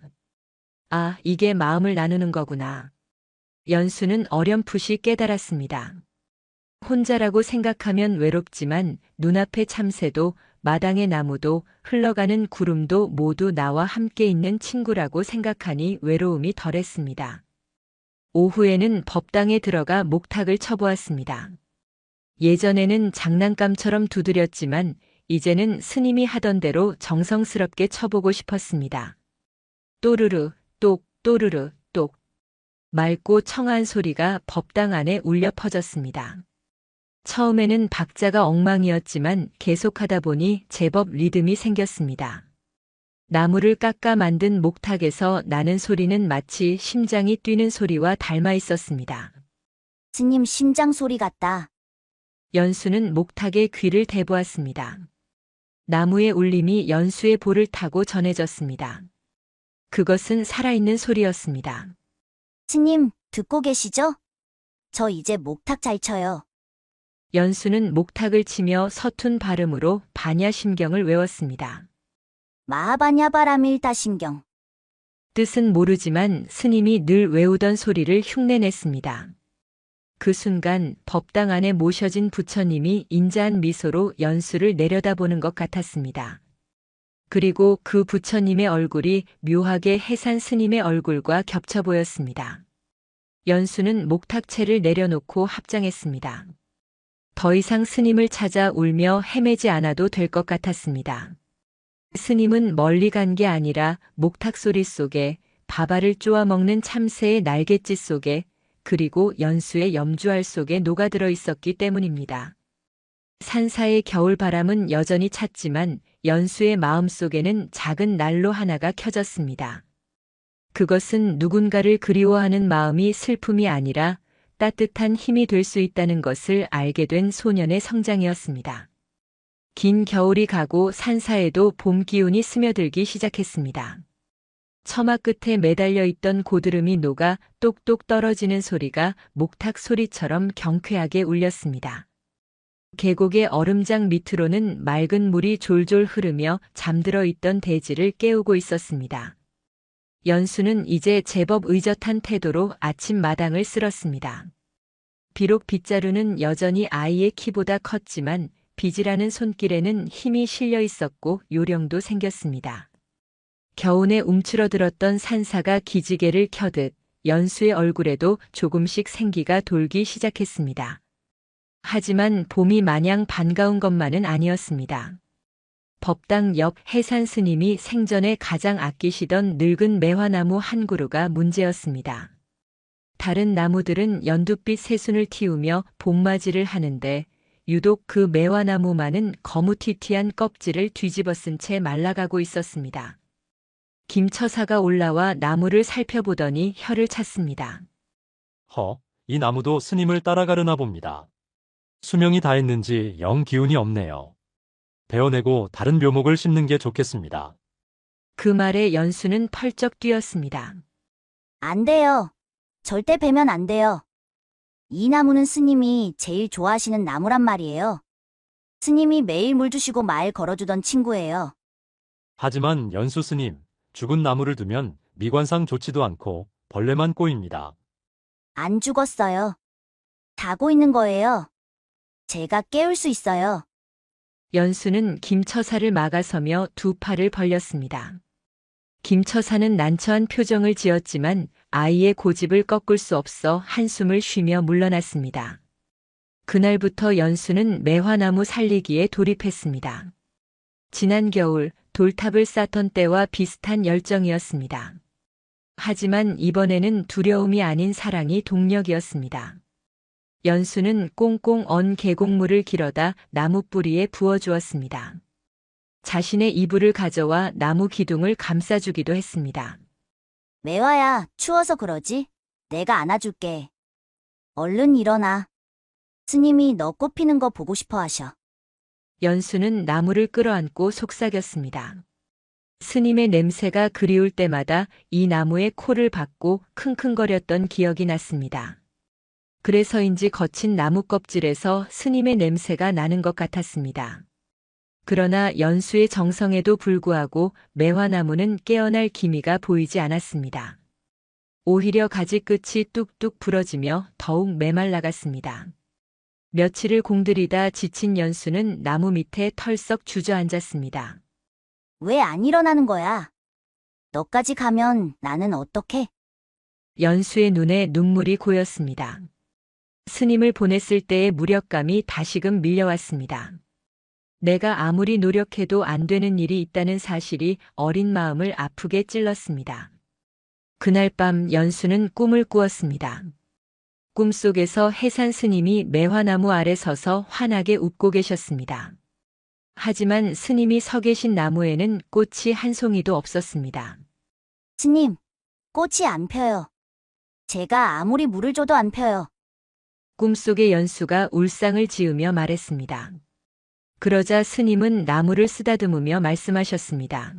아, 이게 마음을 나누는 거구나. 연수는 어렴풋이 깨달았습니다. 혼자라고 생각하면 외롭지만 눈앞의 참새도 마당의 나무도 흘러가는 구름도 모두 나와 함께 있는 친구라고 생각하니 외로움이 덜했습니다. 오후에는 법당에 들어가 목탁을 쳐보았습니다. 예전에는 장난감처럼 두드렸지만 이제는 스님이 하던 대로 정성스럽게 쳐보고 싶었습니다. 또르르, 똑, 또르르, 똑. 맑고 청아한 소리가 법당 안에 울려 퍼졌습니다. 처음에는 박자가 엉망이었지만 계속하다 보니 제법 리듬이 생겼습니다. 나무를 깎아 만든 목탁에서 나는 소리는 마치 심장이 뛰는 소리와 닮아 있었습니다. 스님 심장 소리 같다. 연수는 목탁에 귀를 대보았습니다. 나무의 울림이 연수의 볼을 타고 전해졌습니다. 그것은 살아있는 소리였습니다. 스님, 듣고 계시죠? 저 이제 목탁 잘 쳐요. 연수는 목탁을 치며 서툰 발음으로 반야심경을 외웠습니다. 마하바냐바라밀다심경. 뜻은 모르지만 스님이 늘 외우던 소리를 흉내냈습니다. 그 순간 법당 안에 모셔진 부처님이 인자한 미소로 연수를 내려다보는 것 같았습니다. 그리고 그 부처님의 얼굴이 묘하게 해산 스님의 얼굴과 겹쳐 보였습니다. 연수는 목탁채를 내려놓고 합장했습니다. 더 이상 스님을 찾아 울며 헤매지 않아도 될 것 같았습니다. 스님은 멀리 간 게 아니라 목탁 소리 속에, 밥알을 쪼아 먹는 참새의 날갯짓 속에, 그리고 연수의 염주알 속에 녹아들어 있었기 때문입니다. 산사의 겨울바람은 여전히 찼지만 연수의 마음속에는 작은 난로 하나가 켜졌습니다. 그것은 누군가를 그리워하는 마음이 슬픔이 아니라 따뜻한 힘이 될 수 있다는 것을 알게 된 소년의 성장이었습니다. 긴 겨울이 가고 산사에도 봄 기운이 스며들기 시작했습니다. 처마 끝에 매달려 있던 고드름이 녹아 똑똑 떨어지는 소리가 목탁 소리처럼 경쾌하게 울렸습니다. 계곡의 얼음장 밑으로는 맑은 물이 졸졸 흐르며 잠들어 있던 대지를 깨우고 있었습니다. 연수는 이제 제법 의젓한 태도로 아침 마당을 쓸었습니다. 비록 빗자루는 여전히 아이의 키보다 컸지만 빗이라는 손길에는 힘이 실려 있었고 요령도 생겼습니다. 겨우내 움츠러들었던 산사가 기지개를 켜듯 연수의 얼굴에도 조금씩 생기가 돌기 시작했습니다. 하지만 봄이 마냥 반가운 것만은 아니었습니다. 법당 옆 해산 스님이 생전에 가장 아끼시던 늙은 매화나무 한 그루가 문제였습니다. 다른 나무들은 연두빛 새순을 틔우며 봄맞이를 하는데 유독 그 매화나무만은 거무튀튀한 껍질을 뒤집어 쓴 채 말라가고 있었습니다. 김처사가 올라와 나무를 살펴보더니 혀를 찼습니다. 이 나무도 스님을 따라가려나 봅니다. 수명이 다했는지 영 기운이 없네요. 베어내고 다른 묘목을 심는 게 좋겠습니다. 그 말에 연수는 펄쩍 뛰었습니다. 안 돼요. 절대 베면 안 돼요. 이 나무는 스님이 제일 좋아하시는 나무란 말이에요. 스님이 매일 물 주시고 말 걸어주던 친구예요. 하지만 연수 스님, 죽은 나무를 두면 미관상 좋지도 않고 벌레만 꼬입니다. 안 죽었어요. 자고 있는 거예요. 제가 깨울 수 있어요. 연수는 김처사를 막아서며 두 팔을 벌렸습니다. 김처사는 난처한 표정을 지었지만 아이의 고집을 꺾을 수 없어 한숨을 쉬며 물러났습니다. 그날부터 연수는 매화나무 살리기에 돌입했습니다. 지난 겨울 돌탑을 쌓던 때와 비슷한 열정이었습니다. 하지만 이번에는 두려움이 아닌 사랑이 동력이었습니다. 연수는 꽁꽁 언 계곡물을 길어다 나무 뿌리에 부어주었습니다. 자신의 이불을 가져와 나무 기둥을 감싸주기도 했습니다. 매화야, 추워서 그러지? 내가 안아줄게. 얼른 일어나. 스님이 너 꽃피는 거 보고 싶어 하셔. 연수는 나무를 끌어안고 속삭였습니다. 스님의 냄새가 그리울 때마다 이 나무에 코를 박고 킁킁거렸던 기억이 났습니다. 그래서인지 거친 나무 껍질에서 스님의 냄새가 나는 것 같았습니다. 그러나 연수의 정성에도 불구하고 매화나무는 깨어날 기미가 보이지 않았습니다. 오히려 가지 끝이 뚝뚝 부러지며 더욱 메말라갔습니다. 며칠을 공들이다 지친 연수는 나무 밑에 털썩 주저앉았습니다. 왜 안 일어나는 거야? 너까지 가면 나는 어떡해? 연수의 눈에 눈물이 고였습니다. 스님을 보냈을 때의 무력감이 다시금 밀려왔습니다. 내가 아무리 노력해도 안 되는 일이 있다는 사실이 어린 마음을 아프게 찔렀습니다. 그날 밤 연수는 꿈을 꾸었습니다. 꿈속에서 해산 스님이 매화나무 아래 서서 환하게 웃고 계셨습니다. 하지만 스님이 서 계신 나무에는 꽃이 한 송이도 없었습니다. 스님, 꽃이 안 펴요. 제가 아무리 물을 줘도 안 펴요. 꿈속의 연수가 울상을 지으며 말했습니다. 그러자 스님은 나무를 쓰다듬으며 말씀하셨습니다.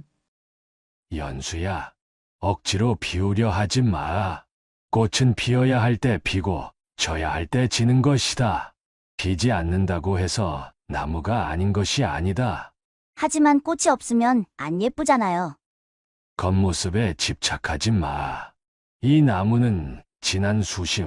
연수야, 억지로 피우려 하지 마. 꽃은 피어야 할 때 피고 져야 할 때 지는 것이다. 피지 않는다고 해서 나무가 아닌 것이 아니다. 하지만 꽃이 없으면 안 예쁘잖아요. 겉모습에 집착하지 마. 이 나무는 지난 수십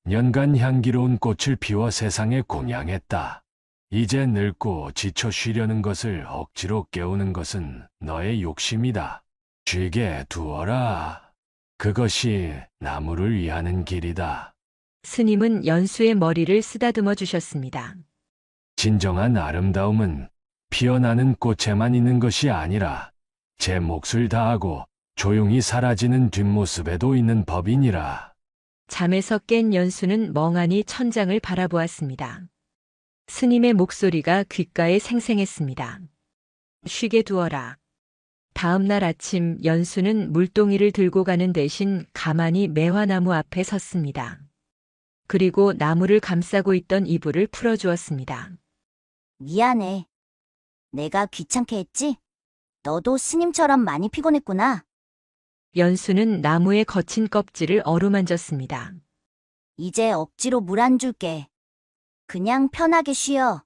년간 향기로운 꽃을 피워 세상에 공양했다. 이제 늙고 지쳐 쉬려는 것을 억지로 깨우는 것은 너의 욕심이다. 쉬게 두어라. 그것이 나무를 위하는 길이다. 스님은 연수의 머리를 쓰다듬어 주셨습니다. 진정한 아름다움은 피어나는 꽃에만 있는 것이 아니라 제 몫을 다하고 조용히 사라지는 뒷모습에도 있는 법이니라. 잠에서 깬 연수는 멍하니 천장을 바라보았습니다. 스님의 목소리가 귓가에 생생했습니다. 쉬게 두어라. 다음 날 아침 연수는 물동이를 들고 가는 대신 가만히 매화나무 앞에 섰습니다. 그리고 나무를 감싸고 있던 이불을 풀어주었습니다. 미안해. 내가 귀찮게 했지? 너도 스님처럼 많이 피곤했구나. 연수는 나무의 거친 껍질을 어루만졌습니다. 이제 억지로 물 안 줄게. 그냥 편하게 쉬어.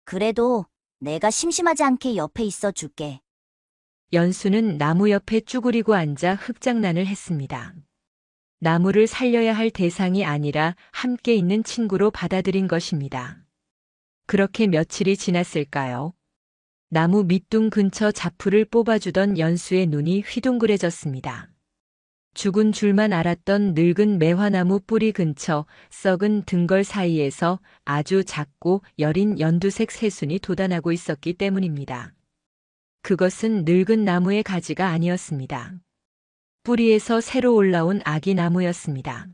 그래도 내가 심심하지 않게 옆에 있어 줄게. 연수는 나무 옆에 쭈그리고 앉아 흙장난을 했습니다. 나무를 살려야 할 대상이 아니라 함께 있는 친구로 받아들인 것입니다. 그렇게 며칠이 지났을까요? 나무 밑둥 근처 자풀을 뽑아주던 연수의 눈이 휘둥그레졌습니다. 죽은 줄만 알았던 늙은 매화나무 뿌리 근처 썩은 등걸 사이에서 아주 작고 여린 연두색 새순이 돋아나고 있었기 때문입니다. 그것은 늙은 나무의 가지가 아니었습니다. 뿌리에서 새로 올라온 아기 나무였습니다.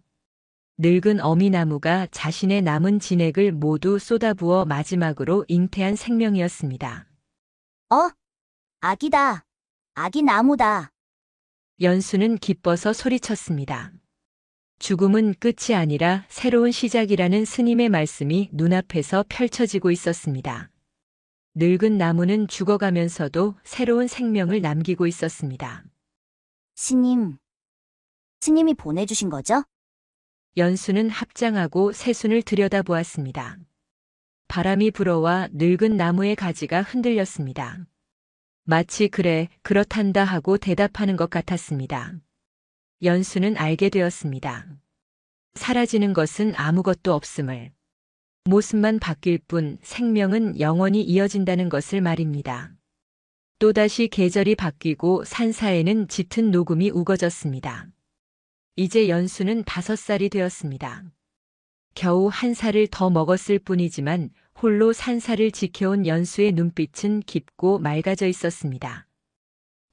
늙은 어미나무가 자신의 남은 진액을 모두 쏟아부어 마지막으로 잉태한 생명이었습니다. 아기다. 아기 나무다. 연수는 기뻐서 소리쳤습니다. 죽음은 끝이 아니라 새로운 시작이라는 스님의 말씀이 눈앞에서 펼쳐지고 있었습니다. 늙은 나무는 죽어가면서도 새로운 생명을 남기고 있었습니다. 스님이 보내주신 거죠? 연수는 합장하고 새순을 들여다보았습니다. 바람이 불어와 늙은 나무의 가지가 흔들렸습니다. 마치 그래, 그렇단다 하고 대답하는 것 같았습니다. 연수는 알게 되었습니다. 사라지는 것은 아무것도 없음을. 모습만 바뀔 뿐 생명은 영원히 이어진다는 것을 말입니다. 또다시 계절이 바뀌고 산사에는 짙은 녹음이 우거졌습니다. 이제 연수는 5살이 되었습니다. 겨우 1살을 더 먹었을 뿐이지만 홀로 산사를 지켜온 연수의 눈빛은 깊고 맑아져 있었습니다.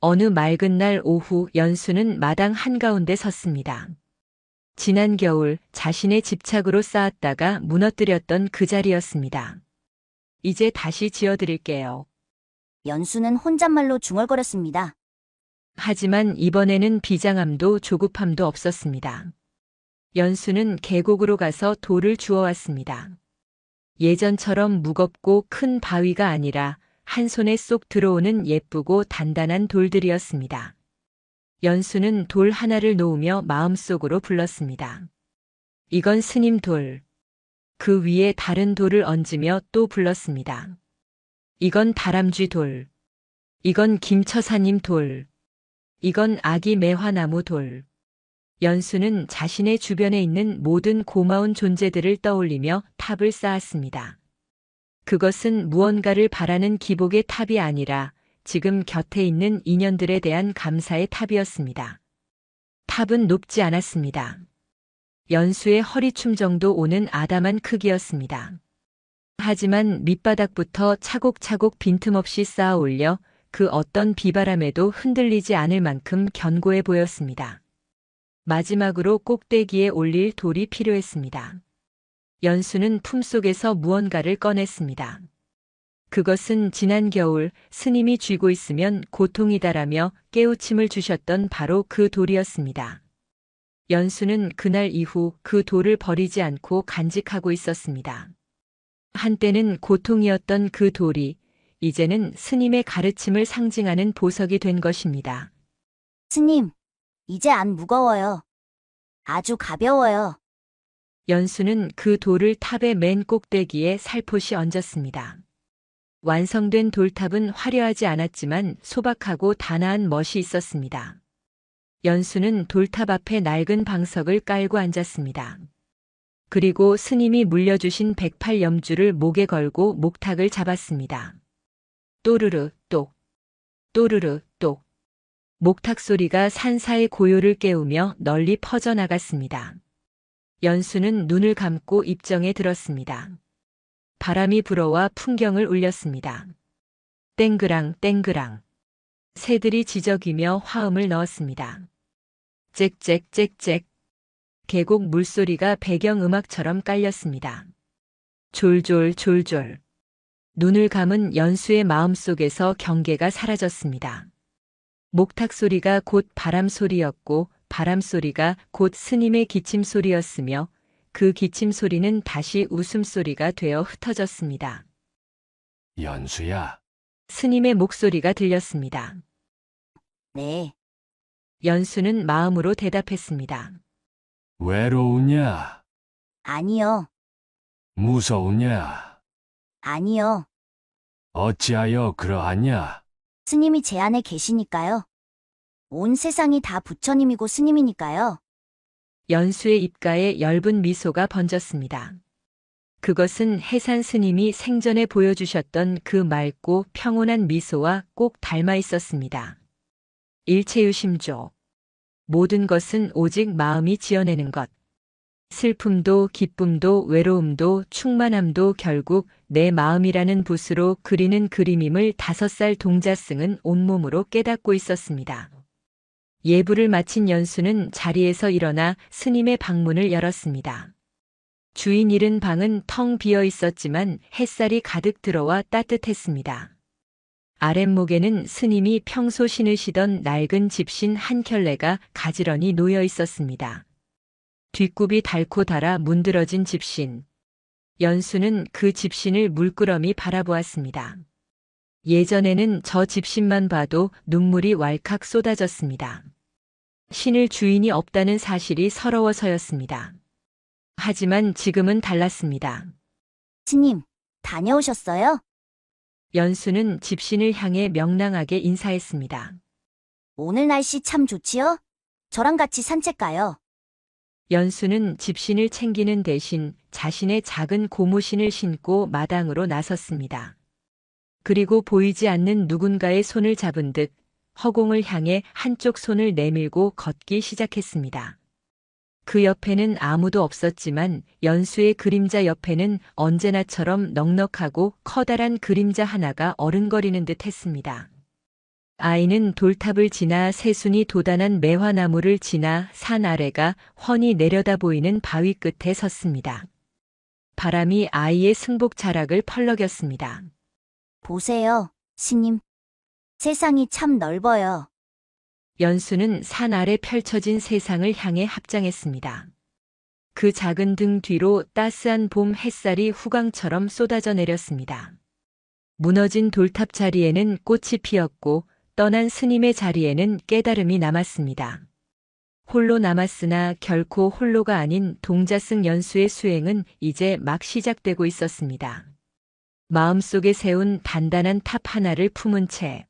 어느 맑은 날 오후 연수는 마당 한가운데 섰습니다. 지난 겨울 자신의 집착으로 쌓았다가 무너뜨렸던 그 자리였습니다. 이제 다시 지어드릴게요. 연수는 혼잣말로 중얼거렸습니다. 하지만 이번에는 비장함도 조급함도 없었습니다. 연수는 계곡으로 가서 돌을 주워왔습니다. 예전처럼 무겁고 큰 바위가 아니라 한 손에 쏙 들어오는 예쁘고 단단한 돌들이었습니다. 연수는 돌 하나를 놓으며 마음속으로 불렀습니다. 이건 스님 돌. 그 위에 다른 돌을 얹으며 또 불렀습니다. 이건 다람쥐 돌. 이건 김처사님 돌. 이건 아기 매화나무 돌. 연수는 자신의 주변에 있는 모든 고마운 존재들을 떠올리며 탑을 쌓았습니다. 그것은 무언가를 바라는 기복의 탑이 아니라 지금 곁에 있는 인연들에 대한 감사의 탑이었습니다. 탑은 높지 않았습니다. 연수의 허리춤 정도 오는 아담한 크기였습니다. 하지만 밑바닥부터 차곡차곡 빈틈없이 쌓아 올려 그 어떤 비바람에도 흔들리지 않을 만큼 견고해 보였습니다. 마지막으로 꼭대기에 올릴 돌이 필요했습니다. 연수는 품속에서 무언가를 꺼냈습니다. 그것은 지난 겨울 스님이 쥐고 있으면 고통이다라며 깨우침을 주셨던 바로 그 돌이었습니다. 연수는 그날 이후 그 돌을 버리지 않고 간직하고 있었습니다. 한때는 고통이었던 그 돌이 이제는 스님의 가르침을 상징하는 보석이 된 것입니다. 스님, 이제 안 무거워요. 아주 가벼워요. 연수는 그 돌을 탑의 맨 꼭대기에 살포시 얹었습니다. 완성된 돌탑은 화려하지 않았지만 소박하고 단아한 멋이 있었습니다. 연수는 돌탑 앞에 낡은 방석을 깔고 앉았습니다. 그리고 스님이 물려주신 108염주를 목에 걸고 목탁을 잡았습니다. 또르르 똑, 또르르 똑. 목탁 소리가 산사의 고요를 깨우며 널리 퍼져나갔습니다. 연수는 눈을 감고 입정에 들었습니다. 바람이 불어와 풍경을 울렸습니다. 땡그랑 땡그랑. 새들이 지저귀며 화음을 넣었습니다. 짹짹짹짹. 계곡 물소리가 배경음악처럼 깔렸습니다. 졸졸졸졸. 눈을 감은 연수의 마음속에서 경계가 사라졌습니다. 목탁 소리가 곧 바람 소리였고 바람 소리가 곧 스님의 기침 소리였으며 그 기침 소리는 다시 웃음소리가 되어 흩어졌습니다. 연수야, 스님의 목소리가 들렸습니다. 네, 연수는 마음으로 대답했습니다. 외로우냐? 아니요, 무서우냐? 아니요. 어찌하여 그러하냐? 스님이 제 안에 계시니까요. 온 세상이 다 부처님이고 스님이니까요. 연수의 입가에 엷은 미소가 번졌습니다. 그것은 해산 스님이 생전에 보여주셨던 그 맑고 평온한 미소와 꼭 닮아 있었습니다. 일체유심조. 모든 것은 오직 마음이 지어내는 것. 슬픔도 기쁨도 외로움도 충만함도 결국 내 마음이라는 붓으로 그리는 그림임을 5살 동자승은 온몸으로 깨닫고 있었습니다. 예불을 마친 연수는 자리에서 일어나 스님의 방문을 열었습니다. 주인 잃은 방은 텅 비어 있었지만 햇살이 가득 들어와 따뜻했습니다. 아랫목에는 스님이 평소 신으시던 낡은 집신 한 켤레가 가지런히 놓여 있었습니다. 뒷굽이 닳고 닳아 문드러진 집신. 연수는 그 집신을 물끄러미 바라보았습니다. 예전에는 저 집신만 봐도 눈물이 왈칵 쏟아졌습니다. 신을 주인이 없다는 사실이 서러워서였습니다. 하지만 지금은 달랐습니다. 스님, 다녀오셨어요? 연수는 집신을 향해 명랑하게 인사했습니다. 오늘 날씨 참 좋지요? 저랑 같이 산책 가요. 연수는 집신을 챙기는 대신 자신의 작은 고무신을 신고 마당으로 나섰습니다. 그리고 보이지 않는 누군가의 손을 잡은 듯 허공을 향해 한쪽 손을 내밀고 걷기 시작했습니다. 그 옆에는 아무도 없었지만 연수의 그림자 옆에는 언제나처럼 넉넉하고 커다란 그림자 하나가 어른거리는 듯 했습니다. 아이는 돌탑을 지나 새순이 도단한 매화나무를 지나 산 아래가 훤히 내려다 보이는 바위 끝에 섰습니다. 바람이 아이의 승복 자락을 펄럭였습니다. 보세요, 스님. 세상이 참 넓어요. 연수는 산 아래 펼쳐진 세상을 향해 합장했습니다. 그 작은 등 뒤로 따스한 봄 햇살이 후광처럼 쏟아져 내렸습니다. 무너진 돌탑 자리에는 꽃이 피었고 떠난 스님의 자리에는 깨달음이 남았습니다. 홀로 남았으나 결코 홀로가 아닌 동자승 연수의 수행은 이제 막 시작되고 있었습니다. 마음속에 세운 단단한 탑 하나를 품은 채